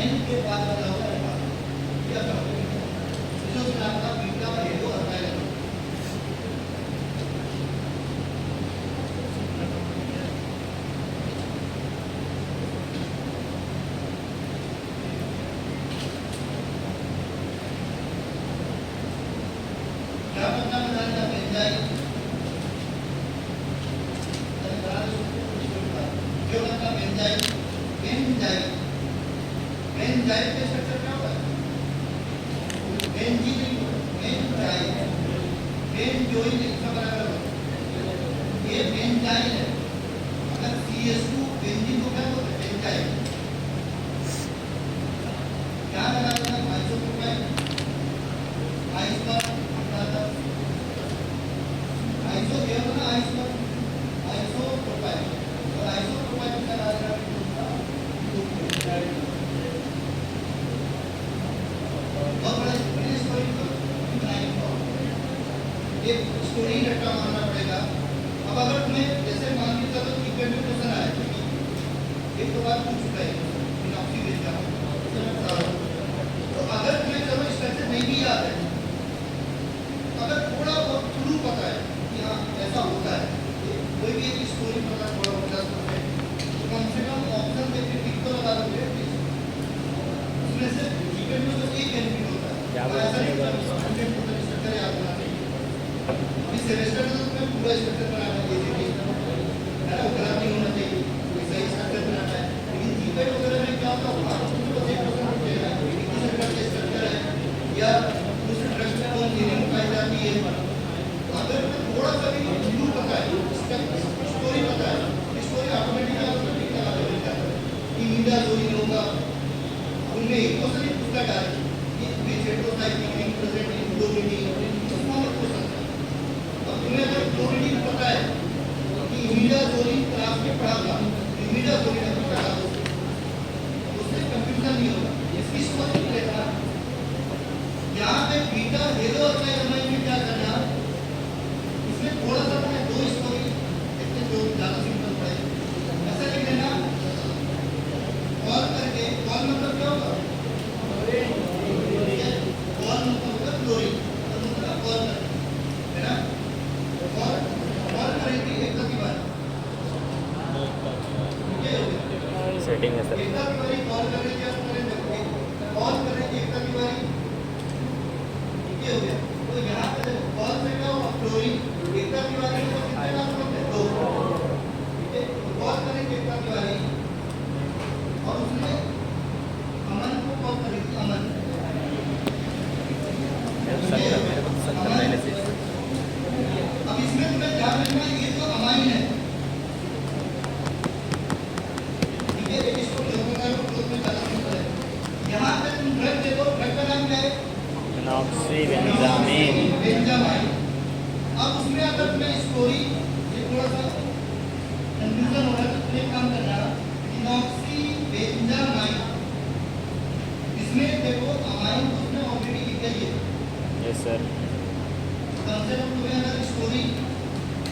एन के बाद वाला होगा अल्फा, क्या होगा इसको नाम का बीटा हेलो अल्काइल अमाइन। क्या पता बताया बेंजाइन जो होता बेंजाइन बेंजाइन बेंजाइन के स्ट्रक्चर क्या होता है बेंजीन नहीं होता बेंजाइन बेंजोइन इसका बराबर होता है ये बेंजाइन है। अगर CH2 बेंजीन को क्या बोलते हैं बेंजाइन। क्या लगा था आइसोप्रोपाइल आइस पर आइसो ये होगा ना आइस पर आइसोप्रोपाइल और आइसोप्रोपाइल का नाम है बहुत बड़ा स्टोरी बनाएंगे, एक स्टोरी रट्टा मारना पड़ेगा। अब अगर तुम्हें जैसे मान के चलो क्रिकेट में क्वेश्चन आया एक तो बात पूछ चुका है फिनॉक्सी बेंजामाइन, तो अगर तुम्हें चलो स्ट्रक्चर नहीं भी याद है, अगर थोड़ा बहुत क्लू पता है कि हाँ ऐसा होता है, कोई भी एक स्टोरी पता थोड़ा बहुत तो कम से कम ऑप्शन देके टिक तो लगा दोगे। उसमें से जीके में तो एक बेनिफिट होता है, तो ऐसा नहीं होता 100% स्ट्रक्चर याद होना चाहिए। अभी सेमेस्टर में तो तुम्हें पूरा स्ट्रक्चर बनाना चाहिए है ना, खराब नहीं होना चाहिए, कोई सही स्ट्रक्चर बनाना है। लेकिन जीके वगैरह में क्या होता है वहाँ तो तुम्हें बस 1% मिलेगा किस प्रकार के स्ट्रक्चर है या उस ड्रग में कौन हीलिंग पाई जाती है। अगर थोड़ा सा भी क्लू पता है, स्टोरी पता है, स्टोरी ऑटोमेटिक इमिडाज़ोलिन होगा, उनमें एक क्वेश्चन ही पूछता डायरेक्ट कि विच हेटेरोसाइक्लिक रिंग प्रेजेंट इन क्लोरीडीन, इसमें मत क्वेश्चन। अब तुम्हें अगर क्लोरीडीन पता है कि इमिडाज़ोलिन क्लास में पढ़ा था, इमिडाज़ोलिन अभी पढ़ा दो, उससे कंफ्यूजन नहीं होगा। इसकी स्टोरी लेना यहाँ पे बीटा बेंजामिन। बेंजामाइन। अब उसमें अगर तुम्हें स्टोरी ये थोड़ा सा कंफ्यूजन हो रहा है तो तुम्हें एक काम करना डिनॉक्सी बेंजामाइन। इसमें देखो अमाइन तो उसने ऑलरेडी लिखा ही है। Yes sir. कम से कम तुम्हें अगर स्टोरी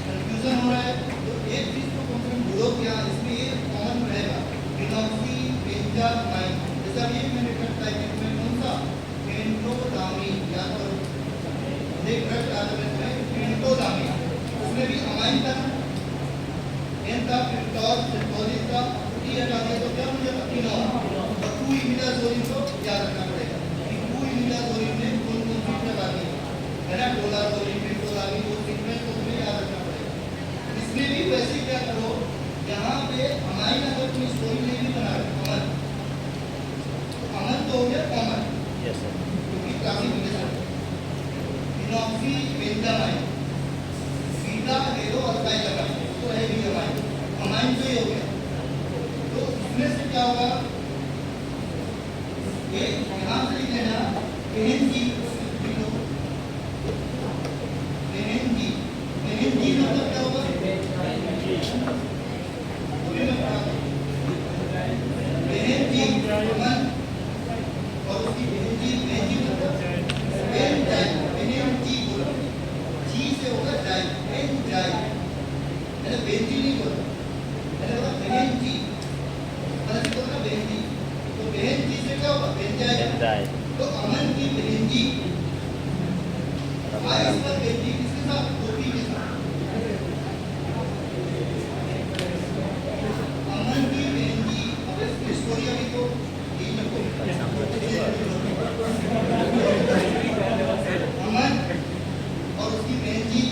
कंफ्यूजन हो रहा है तो एक चीज तो कम से कम ढूंढो क्या इसमें ये कॉमन रहेगा डिनॉक्सी बेंजामाइन। जैसा भी मैंने लिखा है कि इसमें कौन सा पेंटोडामीन या तो देख रख आदत में पेंटोडामीन उसमें भी अमाइन था एन का पेंटोल सिंथोसिस का टी हटा दिया तो क्या मुझे फिनोल और 2 इमिडाजोलिन को याद रखना पड़ेगा कि 2 इमिडाजोलिन में कौन-कौन सी सीक्वेंस आती है ना डोलाजोलिन पेंटोडामीन वो सीक्वेंस को तुम्हें याद रखना पड़ेगा। इसमें भी वैसे क्या करो यहाँ पे अमाइन अगर तुम स्टोरी नहीं भी बना रहे अमन तो हो गया कॉमन यस सर। क्योंकि क्लासिफिकेशन डिनॉक्सी benzamine beta aryl alkyl amine तो है भी अमाइन अमाइन तो ही हो गया। तो इसमें से क्या होगा ये यहाँ से लिख लेना पेहेंजी पेहेंजी पेहेंजी मतलब क्या होगा पेहेंजी अमन और उसकी बेंजी बेंजी मतलब बेंजाइन बेंजी बोलो जी से होगा जाइन बेंजाइन मैंने बेंजी नहीं बोला मैंने बोला बेंजी मैंने बोला बेंजी तो बेंजी से क्या होगा बेंजाइन तो अमन की बेंजी आइस पर बेंजी किसके साथ टोपी के साथ अमन की बेंजी अब इसकी स्टोरी अभी तो अमन और उसकी बेंजी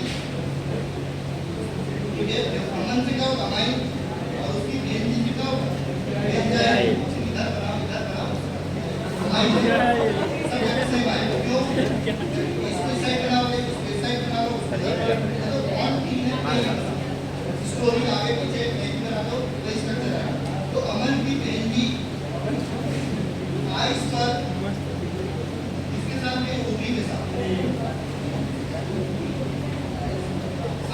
ठीक है अमन से क्या होगा अमाइन और उसकी बेंजी से क्या होगा बेंजाइन इधर बनाओ अमाइन सब जगह सही बात है क्यों इसकी साइड बनाओगे उसकी साइड बनाओ तो कौन तीन है स्टोरी आगे पीछे एक बना दो वही स्ट्रक्चर है। तो अमन की बेंजी आइस पर इसके साथ में ओबी के साथ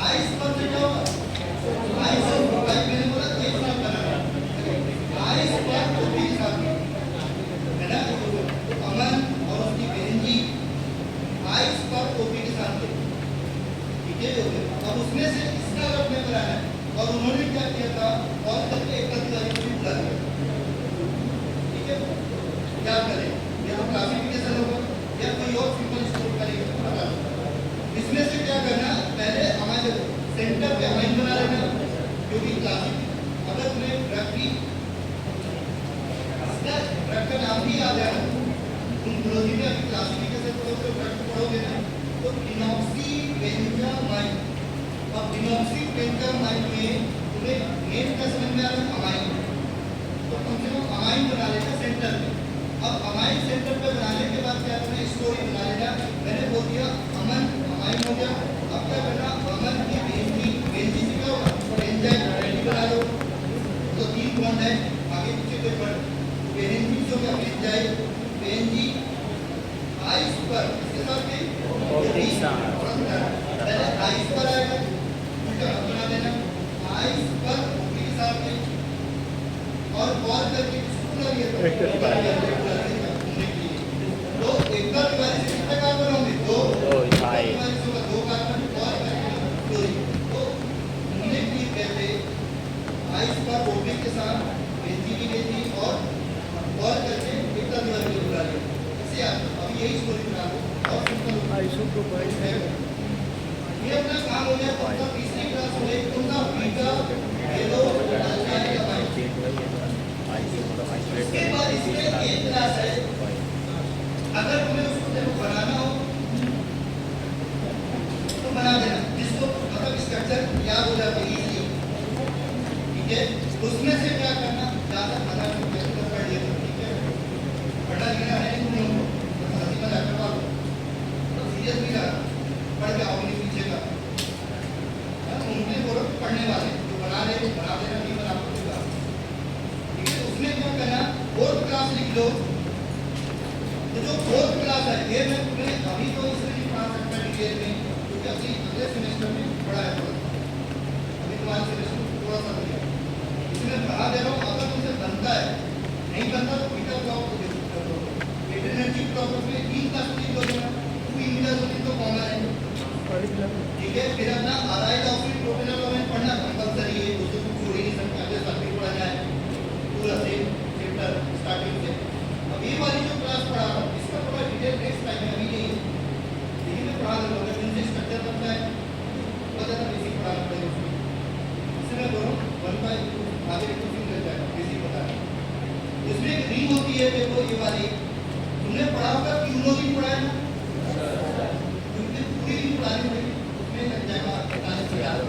आइस पर से क्या होगा आइस और भाई मैंने बोला एक साथ बना आइस पर ओबी के साथ है ना तो अमन और उसकी बेंजी आइस पर ओबी के साथ ठीक है अब उसमें से इसका अगर मैं बनाया है और उन्होंने क्या किया था और करके एक तारीख को भी बुला दिया ठीक है क्या करें या तो क्लासिफिकेशन होगा या कोई और सिंपल स्टोर करेगा बता दो। इसमें से क्या करना पहले हमारे सेंटर पे अमाइन बना लेना क्योंकि क्लासिक अगर तुम्हें ड्रग की इसका ड्रग का नाम भी आ जाएगा तुम ग्लोजी में अभी क्लासिफिकेशन को ड्रग पढ़ोगे ना तो डिनॉक्सी बेंजामाइन अब डिनॉक्सी बेंजामाइन में तुम्हें नेम का समझ में आ रहा है अमाइन तो कम से कम अमाइन बना लेना सेंटर में। अब अमाइन सेंटर पे बनाने के बाद क्या करना स्टोरी बना लेना मैंने बोल दिया अमन अमाइन हो गया। अब क्या करना अमन की बेंजी बेंजी से क्या होगा बेंजाइन बेंजी बना लो तो 3 बॉन्ड है आगे पीछे कोई बॉन्ड बेंजी जो क्या बेंजाइन बेंजी आइस पर इसके साथ में पहले आइस पर आएगा उसका बना देना आइस पर के साथ में और कॉल करके तो एक बार से कितने कार्बन होंगे दो कार्बन और तो इमीडिएटली कहते आइस पर ओबी के साथ बेंजी की बेंजी और करके एक बार के बुला लिया इससे आप अभी यही स्टोरी बना लो और सिंपल आइसोप्रोपाइल है ये अपना काम हो गया तो तीसरी क्लास हो गई तुमका बीटा येलो अल्काइल अमाइन इसके बाद इसमें एक क्लास है अगर तुम्हें उसको देखो बनाना हो तो बना देना जिसको मतलब स्ट्रक्चर याद हो जाता है इजीली ठीक है उसमें से क्या करना ज्यादा पढ़ा पढ़ लिया ठीक है पढ़ना लिखना है नहीं तुम हंसी मजाक करवा लो सीरियस भी रहा पढ़ के आओ नहीं पीछे का उनके बोलो पढ़ने वाले जो बना देना नहीं बना उसमें क्या करना फोर्थ क्लास लिख लो तो जो फोर्थ क्लास है ये मैं तुम्हें अभी तो इसमें नहीं पढ़ा सकता डिटेल में, क्योंकि अभी अगले सेमेस्टर में पढ़ाया था, अभी तुम्हारे सेमेस्टर में थोड़ा सा बढ़िया इसमें पढ़ा दे रहा हूँ। अगर तुमसे बनता है, नहीं बनता तो बीटा ब्लॉक को दे सकते हो। एनर्जी प्रॉब्लम में 3 का स्पीड हो जाएगा, 2 इंडिया तो कॉमन है, ठीक है। फिर अपना आराइड ऑफ टोटल में पढ़ना कंपलसरी है, उसको तुम छोड़ ही नहीं सकते, अगले साल भी पढ़ाना है पूरा सेम चैप्टर स्टार्टिंग से। अब ये वाली जो क्लास पढ़ा रहा हूँ इसका थोड़ा डिटेल नेक्स्ट टाइम में, अभी नहीं है, लेकिन मैं पढ़ा दूंगा। अगर तुमसे स्ट्रक्चर बनता है बहुत ज़्यादा बेसिक पढ़ाना पड़ेगा उसमें, इससे मैं बोलूँ 1 बाय 2 आगे तो फिर मिल जाएगा, बेसिक बता है। उसमें एक रिंग होती है, देखो ये वाली तुमने पढ़ा होगा, क्यों नहीं पढ़ाया ना, क्योंकि पूरी रिंग पढ़ानी पड़ेगी, उसमें लग जाएगा 45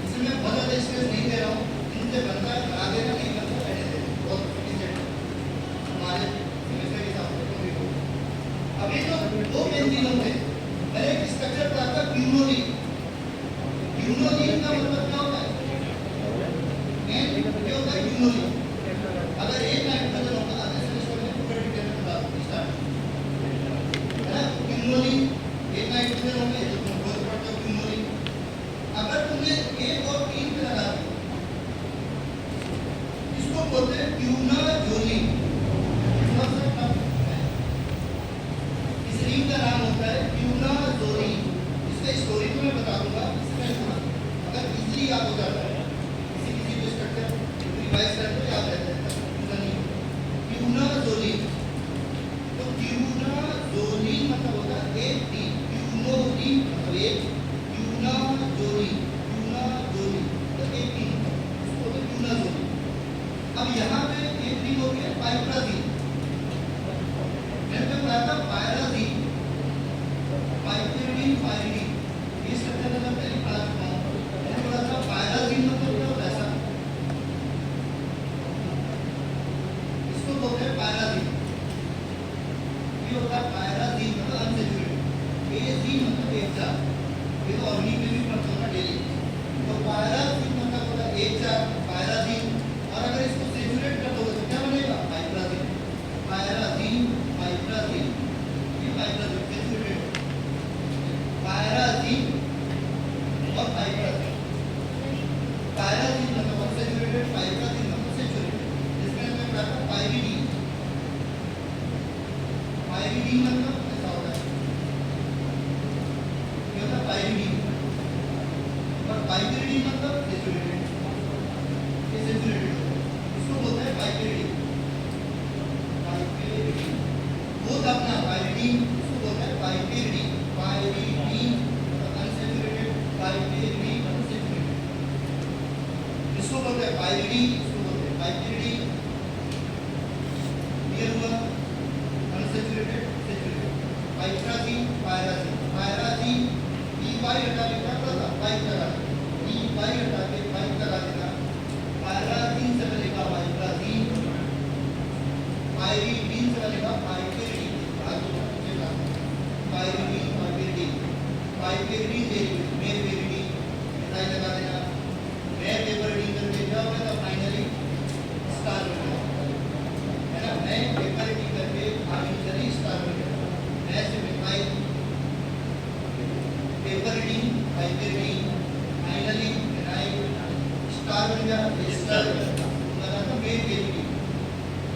इसमें बहुत ज़्यादा स्ट्रेस नहीं दे रहा हूँ, जिनसे बनता है करा देना, नहीं बनता रहने देना, बहुत सफिशिएंट हमारे सेमेस्टर के हिसाब से कोई हो। अभी तो 2 मेन चीज़ों में मैंने एक स्ट्रक्चर पढ़ा था क्यूनोली। क्यूनोली का मतलब क्या होता है? मेन क्या होता है क्यूनोली? अगर एक नाइट्रोजन होगा अगले सेमेस्टर में पूरा डिटेल में बता दूँ स्टार्ट, है ना। क्यूनोली एक नाइट्रोजन होंगे तो तुम बहुत पढ़ते हो क्यूनोली। अगर तुमने 1 और 3 पे लगा दी, इसको बोलते हैं क्यूनाजोली। इस रिंग का नाम होता है क्यूनाजोली। इसका स्टोरी तो मैं बता दूंगा, इसमें अगर इजीली याद हो जाता है, किसी किसी को स्ट्रक्चर रिवाइज करके याद रहता है, क्यूनाजोली। तो क्यूनाजोली मतलब होता है एक टी, क्यूनोली मतलब एक, क्यूनाजोली क्यूनाजोली तो एक टी, उसको बोलते हैं क्यूनाजोली। अब यहाँ पे एक रिंग होती है पाइप्राजीन, मैंने तो पढ़ा था पायराजीन, पाइपरीडीन, पायरीडीन, ये स्ट्रक्चर मैं पहले पढ़ा चुका हूँ। मैंने पढ़ा था पायराजीन मतलब क्या होता है, ऐसा इसको बोलते हैं पायराजीन। ये होता है पायराजीन मतलब अनसैचुरेटेड, एजीन मतलब एक चार, ये तो ऑर्गेनिक में भी पढ़ते हो ना डेली। तो पायराजीन मतलब होता है एक चार पायराजीन, और अगर इसको सैचुरेट कर दोगे तो क्या बनेगा पाइप्राजीन। पायराजीन पाइप्राजीन, ये पाइप्राजीन सैचुरेटेड, पायराजीन और पाइप्राजीन। पायराजीन मतलब अनसैचुरेटेड, पाइप्राजीन मतलब सैचुरेटेड। इसमें मैं पढ़ा था पायरीडीन। पायरीडीन मतलब ऐसा होता है, ये होता है पायरीडीन, और पाइपरीडीन मतलब सैचुरेटेड, ये सैचुरेटेड इसको बोलते हैं पाइपरीडीन। पाइपरीडीन वो अपना पाइपरीडीन, इसको बोलते हैं पाइपरीडीन। पाइपरीडीन अनसैचुरेटेड, पाइपरीडीन अनसैचुरेटेड, इसको बोलते हैं पाइपरीडीन, इसको बोलते हैं पाइपरीडीन। क्लियर हुआ? Unsaturated saturated, piperazine pyrazine. Pyrazine ई वाई हटा के क्या करता, पाइप लगा, ई वाई हटा के पाइप लगा देना। पायराजीन से बनेगा पाइपराजीन, पायरीडीन से बनेगा पाइपरीडीन, पायरीडीन पाइपरीडीन, पाइपरीडीन में पेरीडीन ऐसा लगा देना। मैं पेपरडीन करके क्या होगा फाइनली स्टार बन गया, है ना। मैं पेपरडीन करके फाइनली स्टार बन गया, मैं से मिथाइल पेपरडीन पाइपरीडीन फाइनली मिथाइल स्टार बन गया, स्टार लगा था मेन पेरीडीन।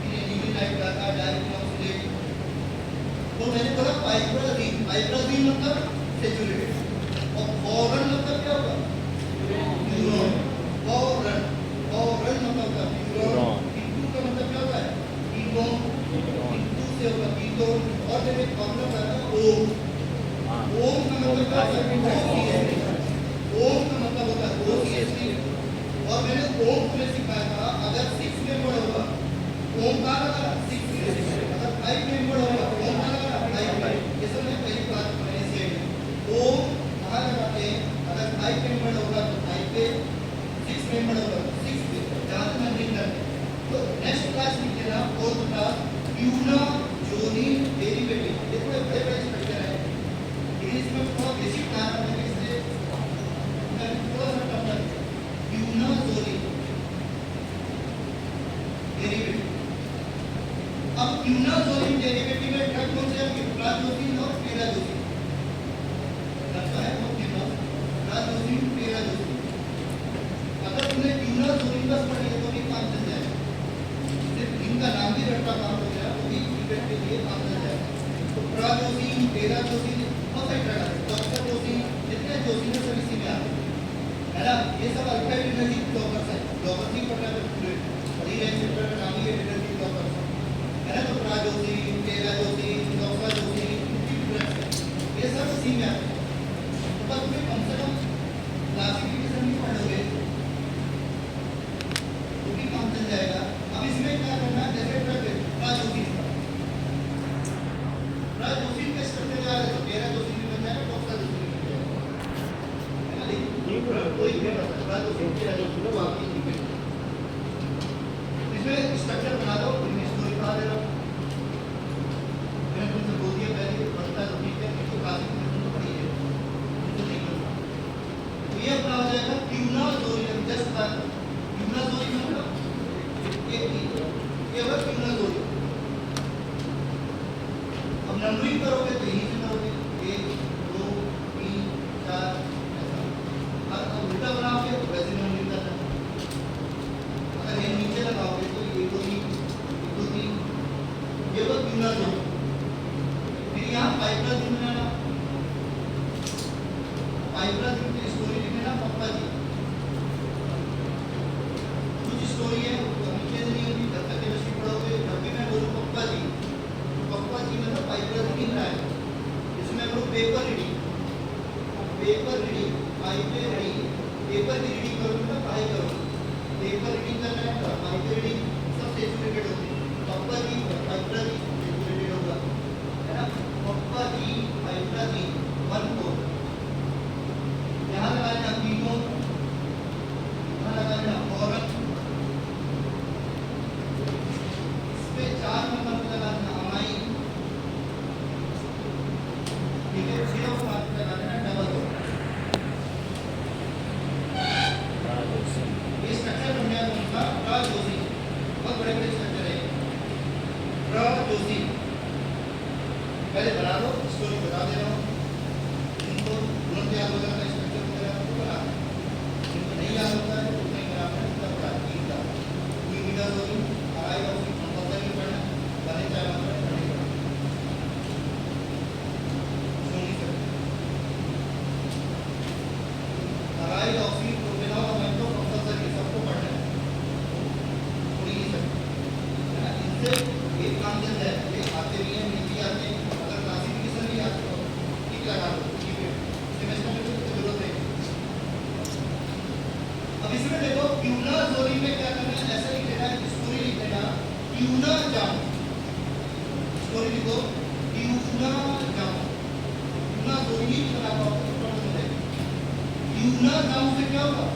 ये न्यूक्लियोटाइड का डायरेक्ट ऑक्सीडेट। तो मैंने बोला पाइपराजीन, पाइपराजीन मतलब सैचुरेटेड, और फॉरन मतलब क्या होगा, न्यूरॉन। फॉरन, फॉरन मतलब क्या, न्यूरॉन। कीटोन का मतलब क्या होता है, कीटोन, कीटोन से होगा कीटोन। और जब एक प्रॉब्लम आता है ओम, ओम का मतलब क्या होता है, ओम का मतलब होता है OCH3। और मैंने ओम को सिखाया था, अगर 6 मेंबर होगा ओम का लगा 6, अगर 5 मेंबर होगा ओम का लगा 5। ये सब मैंने पहली बात मैंने से ओम कहाँ लगाते हैं, अगर 5 मेंबर होगा तो 5 पे, 6 मेंबर होगा तो 6 पे, जहाँ तक नहीं करते। तो नेक्स्ट क्लास में लेना फोर्थ क्लास क्यूनाजोली डेरिवेटिव। ये थोड़े बड़े बड़े स्ट्रक्चर है, इंग्लिश में थोड़ा बेसिक ध्यान रखना, इससे थोड़ा सा टफ है। क्यूनाजोली डेरिवेटिव अब क्यूनाजोलिन डेरिवेटिव में ड्रग कौन से है? प्राजोसिन और पेराजोसिन। ड्रग का है वो प्राजोसिन पेराजोसिन। अगर तुमने क्यूनाजोलिन बस पढ़ी है तो भी काम चल जाएगा, सिर्फ इनका नाम भी रटना काम हो जाएगा तो भी इफेक्ट के लिए काम चल जाएगा। तो प्राजोसिन पेराजोसिन बहुत सारी ड्रग है, डॉक्टरजोसिन, जितने जोसिन है सब इसी में आते हैं, है ना। ये सब अल्फा एनर्जी ब्लॉकर्स है, ब्लॉकर्स ही पढ़ना है पूरे बड़ी रेंज चैप्टर का नाम ही है एनर्जी ब्लॉकर्स है ना। तो प्राजोसिन पेराजोसिन डॉक्टरजोसिन ये सब इसी में आते हैं। तो बस तुम्हें कम से कम क्लासिफिकेशन भी पढ़ोगे तो भी काम चल जाएगा। अब इसमें क्या करना है, जैसे ड्रग प्राजोसिन के स्ट्रक्चर क्या है, तो पेराजोसिन भी बन जाएगा, डॉक्टरजोसिन भी बन जाएगा, है ना। लेकिन कोई भी प्राजोसिन पेराजोसिन तो आपकी इसमें स्ट्रक्चर बना दो, इनमें स्टोरी बना दे रहा हूँ। मैंने तुमसे बोल दिया पहले बनता तो ठीक है, इसको क्लासिफिकेशन तो पढ़ी है, तो नहीं बनता। तो ये अपना हो जाएगा क्यूनाजोलिन, जस्ट क्यूनाजोलिन मतलब ये होगा क्यूनाजोलिन। अब नंबरिंग करोगे तो यहीं से करोगे 1 2 3 4 ऐसा। और उल्टा बनाओगे तो वैसे नंबरिंग करना। अगर ये नीचे लगाओगे तो 1 2 3 ये वो क्यूनाजोलिन। फिर यहाँ पाइपराजिन बनाना, पाइपराजिन की स्टोरी लिखना ना पप्पा जी, कुछ स्टोरी है नीचे नहीं होगी, जब तक केमिस्ट्री पढ़ोगे जब भी मैं बोलूँ पप्पा जी, पप्पा जी मतलब पाइपराजिन लिख रहा है। इसमें हम लोग paper reading pipe reading, paper की रीडिंग करोगे मतलब पढ़ाई करोगे, पेपर रीडिंग करना है, पाइप रीडिंग सब सेचुरेटेड होते हैं। पप्पा जी पाइपराजिन सेचुरेटेड होगा, है ना। पप्पा जी पाइपराजिन 1 4 यहाँ लगा लेना कीटोन, यहाँ लगा लेना बोरॉन, इस पे 4 नंबर पे लगा देना अमाइन, ठीक है। 0 मार्क पे लगा देना डबल बॉन्ड। ये स्ट्रक्चर बन गया उनका प्राजोसिन, बहुत बड़े बड़े स्ट्रक्चर है प्राजोसिन। पहले बना लो, स्टोरी बता दे रहा हूँ, इनको तुरंत याद हो जाता है स्ट्रक्चर वगैरह तो बना, इनको नहीं याद होता है तो नहीं बना पाए तब बता दीजिएगा। क्यूनाजोलिन आएगा उसकी कंपल्सरी पढ़ना, बने चाहे मत बने पढ़ेगा, सुन नहीं सकते। अराइल ऑक्सी प्रोपेनॉल और मेट्रो कंपल्सरी सबको पढ़ना है, सुन नहीं सकते, है ना। इनसे एक काम चल जाए, ये आते भी हैं नहीं भी आते हैं, अगर क्लासिफिकेशन भी आते हो ठीक लगा लो, ठीक है, सेमेस्टर में कुछ जरूरत है। अब इसमें देखो क्यूनाजोलिन में क्या करना है, ऐसे लिख लेना, स्टोरी लिख लेना क्यूनाजाम, स्टोरी लिखो क्यूनाजाम, क्यूनाजोलिन ही बना पाओ क्यूनाजाम से क्या होगा,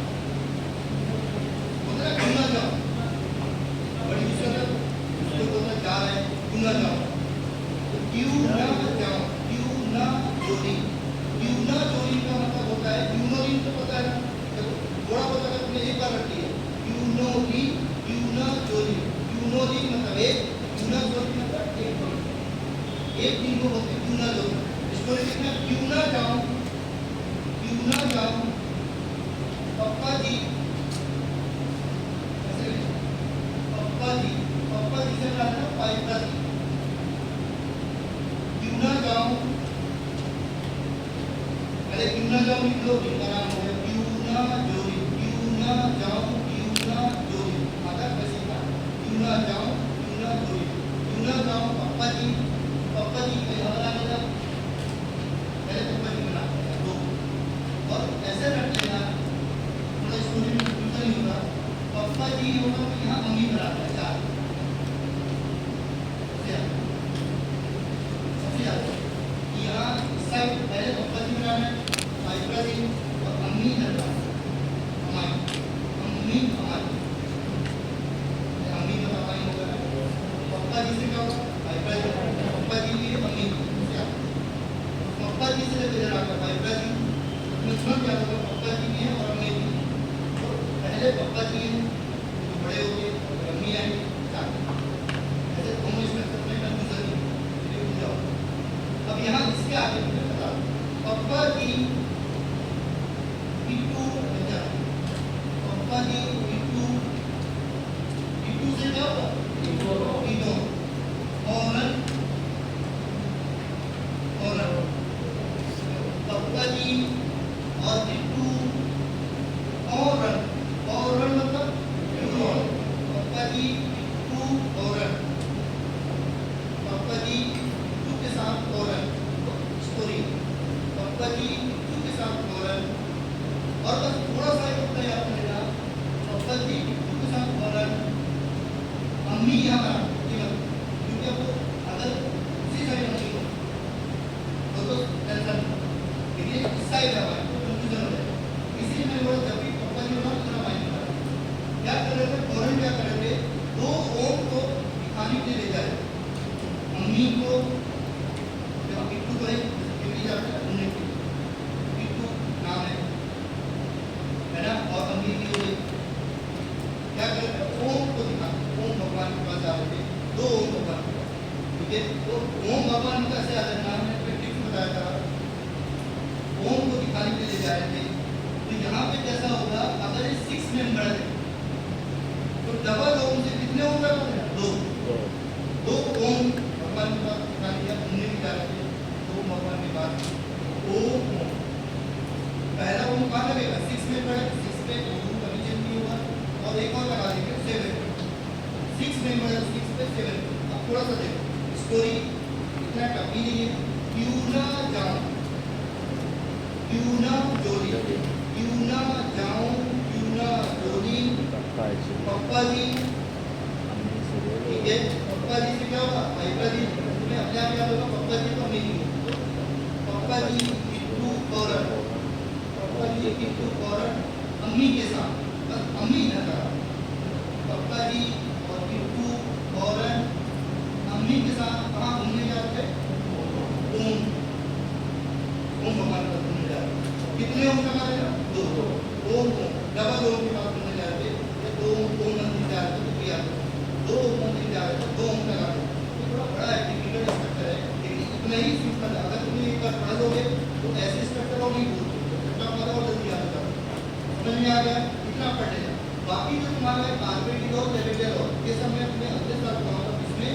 बोलते ना क्यूनाजाम बड़ी दूसरा है, उसको बोलना जा रहा है क्यूनाजाम, तो क्यूनाजाम क्यूनाजोलिन, क्यूनाजोलिन का मतलब होता है, क्यूनोलिन तो पता है ना, देखो थोड़ा बहुत अगर तुमने एक बार रखी है क्यूनोलिन क्यूनाजोलिन, क्यूनोलिन मतलब एक, क्यूनाजोलिन मतलब एक दिन को बोलते हैं क्यूनाजोलिन। इसको लिखना क्यूनाजाम पप्पा जी, ऐसे पप्पा जी से बनाना पाइपराजिन, क्यूनाजाम, पहले क्यूनाजाम लिख लो, इनका नाम हो गया क्यूनाजोलिन, क्यूनाजाम आता कैसे का क्यूनाजाम पप्पा जी का यहाँ बना देना, पहले पप्पा जी बना दो, और ऐसे रख लेना, थोड़ा स्टोरी में कंफ्यूजन नहीं होगा, पप्पा जी होगा तो यहाँ मम्मी बना है 4 सबसे ज़्यादा यहाँ इस साइड पहले पप्पा जी बनाना है, पाइपराजिन और अम्मी हरना, अम्मी का अमाइन होगा, पप्पा जी से क्या होगा पाइपराजिन, पप्पा जी की अम्मी, पप्पा जी से लेकर इधर आकर पाइपराजिन, उसमें क्या होगा पप्पा जी की है और अम्मी की, तो पहले पप्पा जी हैं जो बड़े हो गए, अम्मी आएंगे, ऐसे दोनों इसमें अम्मी को देखो किट्टू तो है किट्टू जाता है उन्हें किट्टू नाम है ना और अम्मी की हो गई क्या करते हैं ओम को दिखा ओम भगवान के पास जा रहे थे दो ओम भगवान ठीक है तो ओम भगवान का ऐसे अलग नाम है प्रैक्टिस बताया था ओम को दिखाने के लिए जा रहे थे तो यहाँ पे कैसा होगा अगर ये 6 मेंबर है तो डबल ओम से कितने ओम बने दो ओम भगवान के पास दिखा दिया उन्हें भी जा रहे थे दो भगवान के पास ओम पहला ओम कहाँ लगेगा 6 मेंबर है 6 पे ओम का विजन भी होगा और एक और लगा देंगे 7 6 मेंबर है 6 पे 7 अब थोड़ा सा देखो स्टोरी इतना टफी नहीं है क्यों ना जाऊं क्यों ना जोड़ी क्यों ना जाऊं क्यों ना जोड़ी पप्पा जी ठीक है पप्पा जी से क्या होगा पापा जी तुम्हें अपने आप याद होगा पप्पा जी तो नहीं पप्पा जी किट्टू और पप्पा जी किट्टू और अम्मी के साथ बस अम्मी न करा पप्पा जी और किट्टू और अम्मी के साथ कहाँ घूमने जाते ओम भगवान का घूमने जाते कितने ओम लगा रहे हैं दो ओम डबल ओम के पास घूमने जाते दो ओम मंदिर जा रहे तो किया दो ओम मंदिर जा रहे दो ओम लगा रहे थोड़ा बड़ा डिफिकल्ट स्ट्रक्चर है लेकिन इतना ही सिंपल अगर तुम एक बार पढ़ लोगे तो ऐसे स्ट्रक्चर और नहीं भूलते पता और जल्दी याद होगा समझ में आ गया इतना पढ़ लेना बाकी जो तुम्हारा है कार्बेट और लेवेटर और ये सब मैं अपने अगले साल बताऊंगा इसमें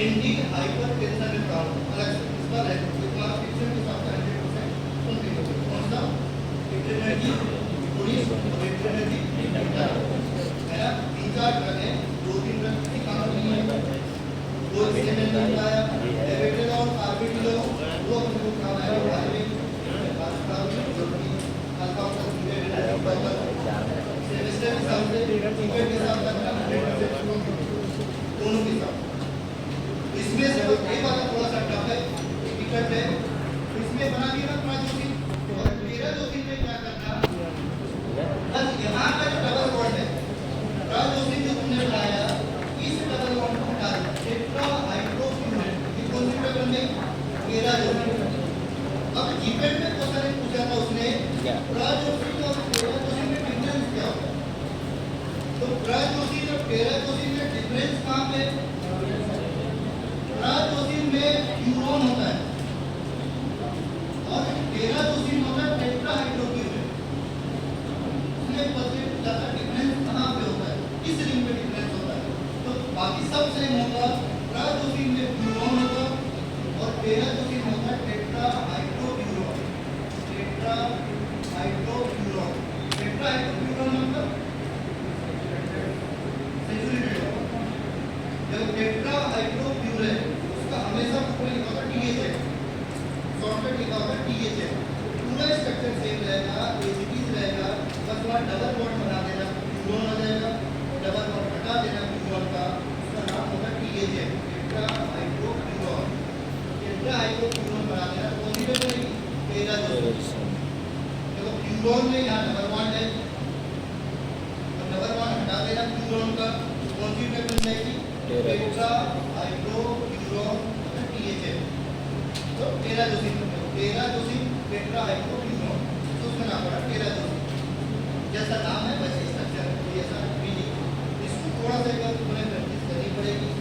एंटी हाइपर टेंशन में प्रॉब्लम अलग से इस बार है तुम्हारा फिक्शन के साथ 100% कंप्लीट हो गया कौन सा एनर्जी पुलिस और एनर्जी है ना 3-4 ड्रग है 2-3 ड्रग की काम नहीं है वो इसमें नहीं आया लेवेटर और कार्बेट लो वो अपने को काम आया हाईवे अल्फा का सेमेस्टर के साथ टिकट के साथ दोनों के साथ इसमें से एक बात थोड़ा सा टफ है टिकट है इसमें बना दिया ना 5 दिन और 13 दिन में क्या करना बस यहाँ का जो डबल बॉन्ड है 2 दिन जो तुमने बनाया इस डबल बॉन्ड को हटा दो टेट्रा हाइड्रोक्लोराइड ये कौन सी पेपर में 13 दिन अब जीपेट में क्वेश्चन पूछा था उसने प्राजोसिन और टेराजोसिन में डिफरेंस क्या होता है तो प्राजोसिन और टेराजोसिन में डिफरेंस कहाँ पे प्राजोसिन में यूरोन होता है और टेराजोसिन होता है टेट्राहाइड्रोक्लोराइड उसमें पता ज्यादा डिफरेंस कहाँ पे होता है किस रिंग पे डिफरेंस होता है तो बाकी सब सेम होगा प्राजोसिन में यूरोन होता और टेराजोसिन होता है टेट्राहाइड्रोक्लोराइड टेट्राहाइड्रोक्लोराइड मतलब सैचुरेटेड जब टेट्राहाइड्रोक्लोराइड उसका हमेशा ऊपर लिखा होता है THA शॉर्टकट लिखा होता है THA पूरा स्ट्रक्चर सेम रहेगा एसिडीज रहेगा बस वहाँ डबल बॉन्ड बना देना यूरोन आ जाएगा डबल बॉन्ड हटा देना यूरोन का उसका नाम होगा THA टेट्राहाइड्रोक्लोराइड बना देना कौन सी बनेगी टेराजोसिन देखो यूरोन में यहाँ डबल बॉन्ड है तो डबल बॉन्ड हटा देना यूरोन का कौन सी बन जाएगी टेट्राहाइड्रोक्लोराइड THA तो टेराजोसिन टेट्राहाइड्रोक्लोराइड तो उसका नाम पड़ा टेराजोसिन जैसा नाम है वैसे स्ट्रक्चर है कोई ऐसा मीनिंग इसको थोड़ा सा एक तुम्हें प्रैक्टिस करनी पड़ेगी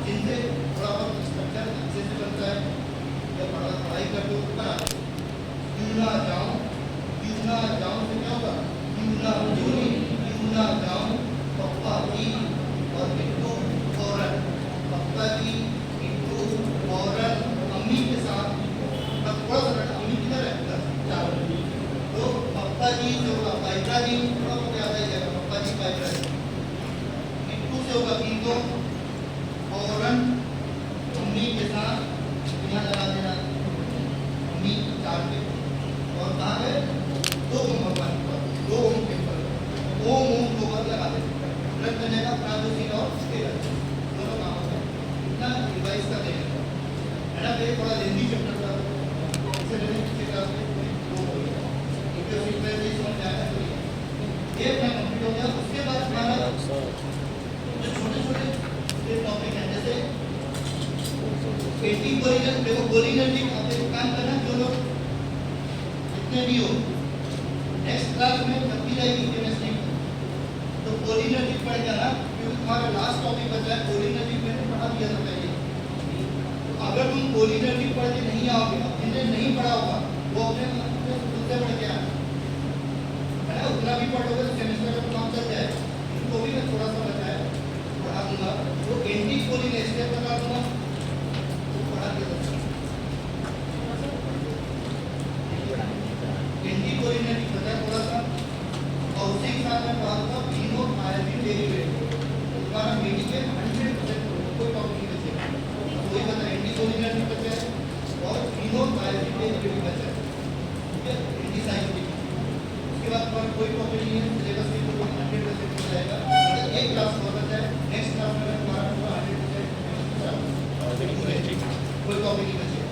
जिनसे थोड़ा बहुत स्ट्रक्चर अच्छे से बनता है जब पढ़ाई करते हो तो बना क्यों ना जाऊं से क्या होगा क्यों ना जोड़ी क्यों ना जाऊं पप्पा जी और किट्टू फौरन पप्पा जी किट्टू फौरन अम्मी के साथ अब थोड़ा सा अम्मी किधर है तो पप्पा जी से होगा पाइपरा जी थोड़ा बहुत याद आ जाएगा पप्पा जी पाइपरा जी किट्टू से होगा किंतो फौरन अम्मी के साथ यहाँ लगा देना अम्मी 4 पे और कहाँ है 2 ओम भगवान पर 2 ओम के पर ओम दो बार लगा देना ब्लड बनेगा प्राजोसिन और टेराजोसिन दोनों काम होता है इतना रिवाइज का देना है ना ये थोड़ा लेंदी चैप्टर था इससे मैंने किसी क्लास में कोई वो हो गया क्योंकि उसमें भी समझ आया तो ये अपना कंप्लीट हो गया उसके बाद हमारा जो छोटे छोटे टॉपिक हैं जैसे एंटी कोलिनर्जिक, देखो कोलिनर्जिक आप एक काम करना, जो लोग जितने भी हो नेक्स्ट क्लास में बनती जाएगी केमिस्ट्री तो कोलिनर्जिक पढ़ जाना, क्योंकि तुम्हारा लास्ट टॉपिक बचा है कोलिनर्जिक, मैंने पढ़ा दिया था पहले। तो अगर तुम कोलिनर्जिक पढ़ के नहीं आओगे, अब जिन्हें नहीं पढ़ा होगा वो अपने खुद से पढ़ के आना है ना, उतना भी पढ़ोगे तो सेमेस्टर का काम चल जाएगा। इनको भी मैं थोड़ा सा बताया पढ़ा दूंगा, वो एंटी कोलिनेस्टर बता दूंगा, वो पढ़ा के एंटी कोलिनेस्टर बताया थोड़ा सा, और उसी के साथ मैं बात का तीनों आयरन डेरिवेटिव तुम्हारा मीटिंग में 100% कोई टॉपिक नहीं बचेगा, वही बता एंटी कोलिनेस्टर बचा है और तीनों आयरन डेरिवेटिव बचा है, ठीक है, एंटी साइंटिफिक। उसके बाद पर कोई टॉपिक नहीं है, सिलेबस में कोई 100% हो जाएगा, मतलब एक क्लास हो जाता है, नेक्स्ट क्लास में तुम्हारा पूरा 100% कोई टॉपिक नहीं बचेगा।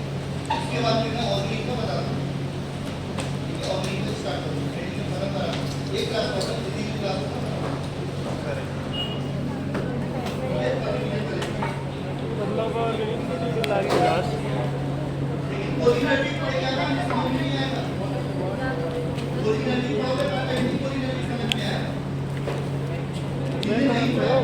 उसके बाद फिर मैं ऑर्गेनिक का बता दूँ, ठीक है, ऑर्गेनिक से स्टार्ट करूँ, ट्रेनिंग खत्म करा एक क्लास होगा, दूसरी क्लास होगा लेकिन कोलिनर्जिक पढ़ेगा ना, समझ में नहीं आएगा, कोलिनर्जिक पढ़ोगे तो एंटी कोलिनर्जिक समझ में आएगा, नहीं पढ़ा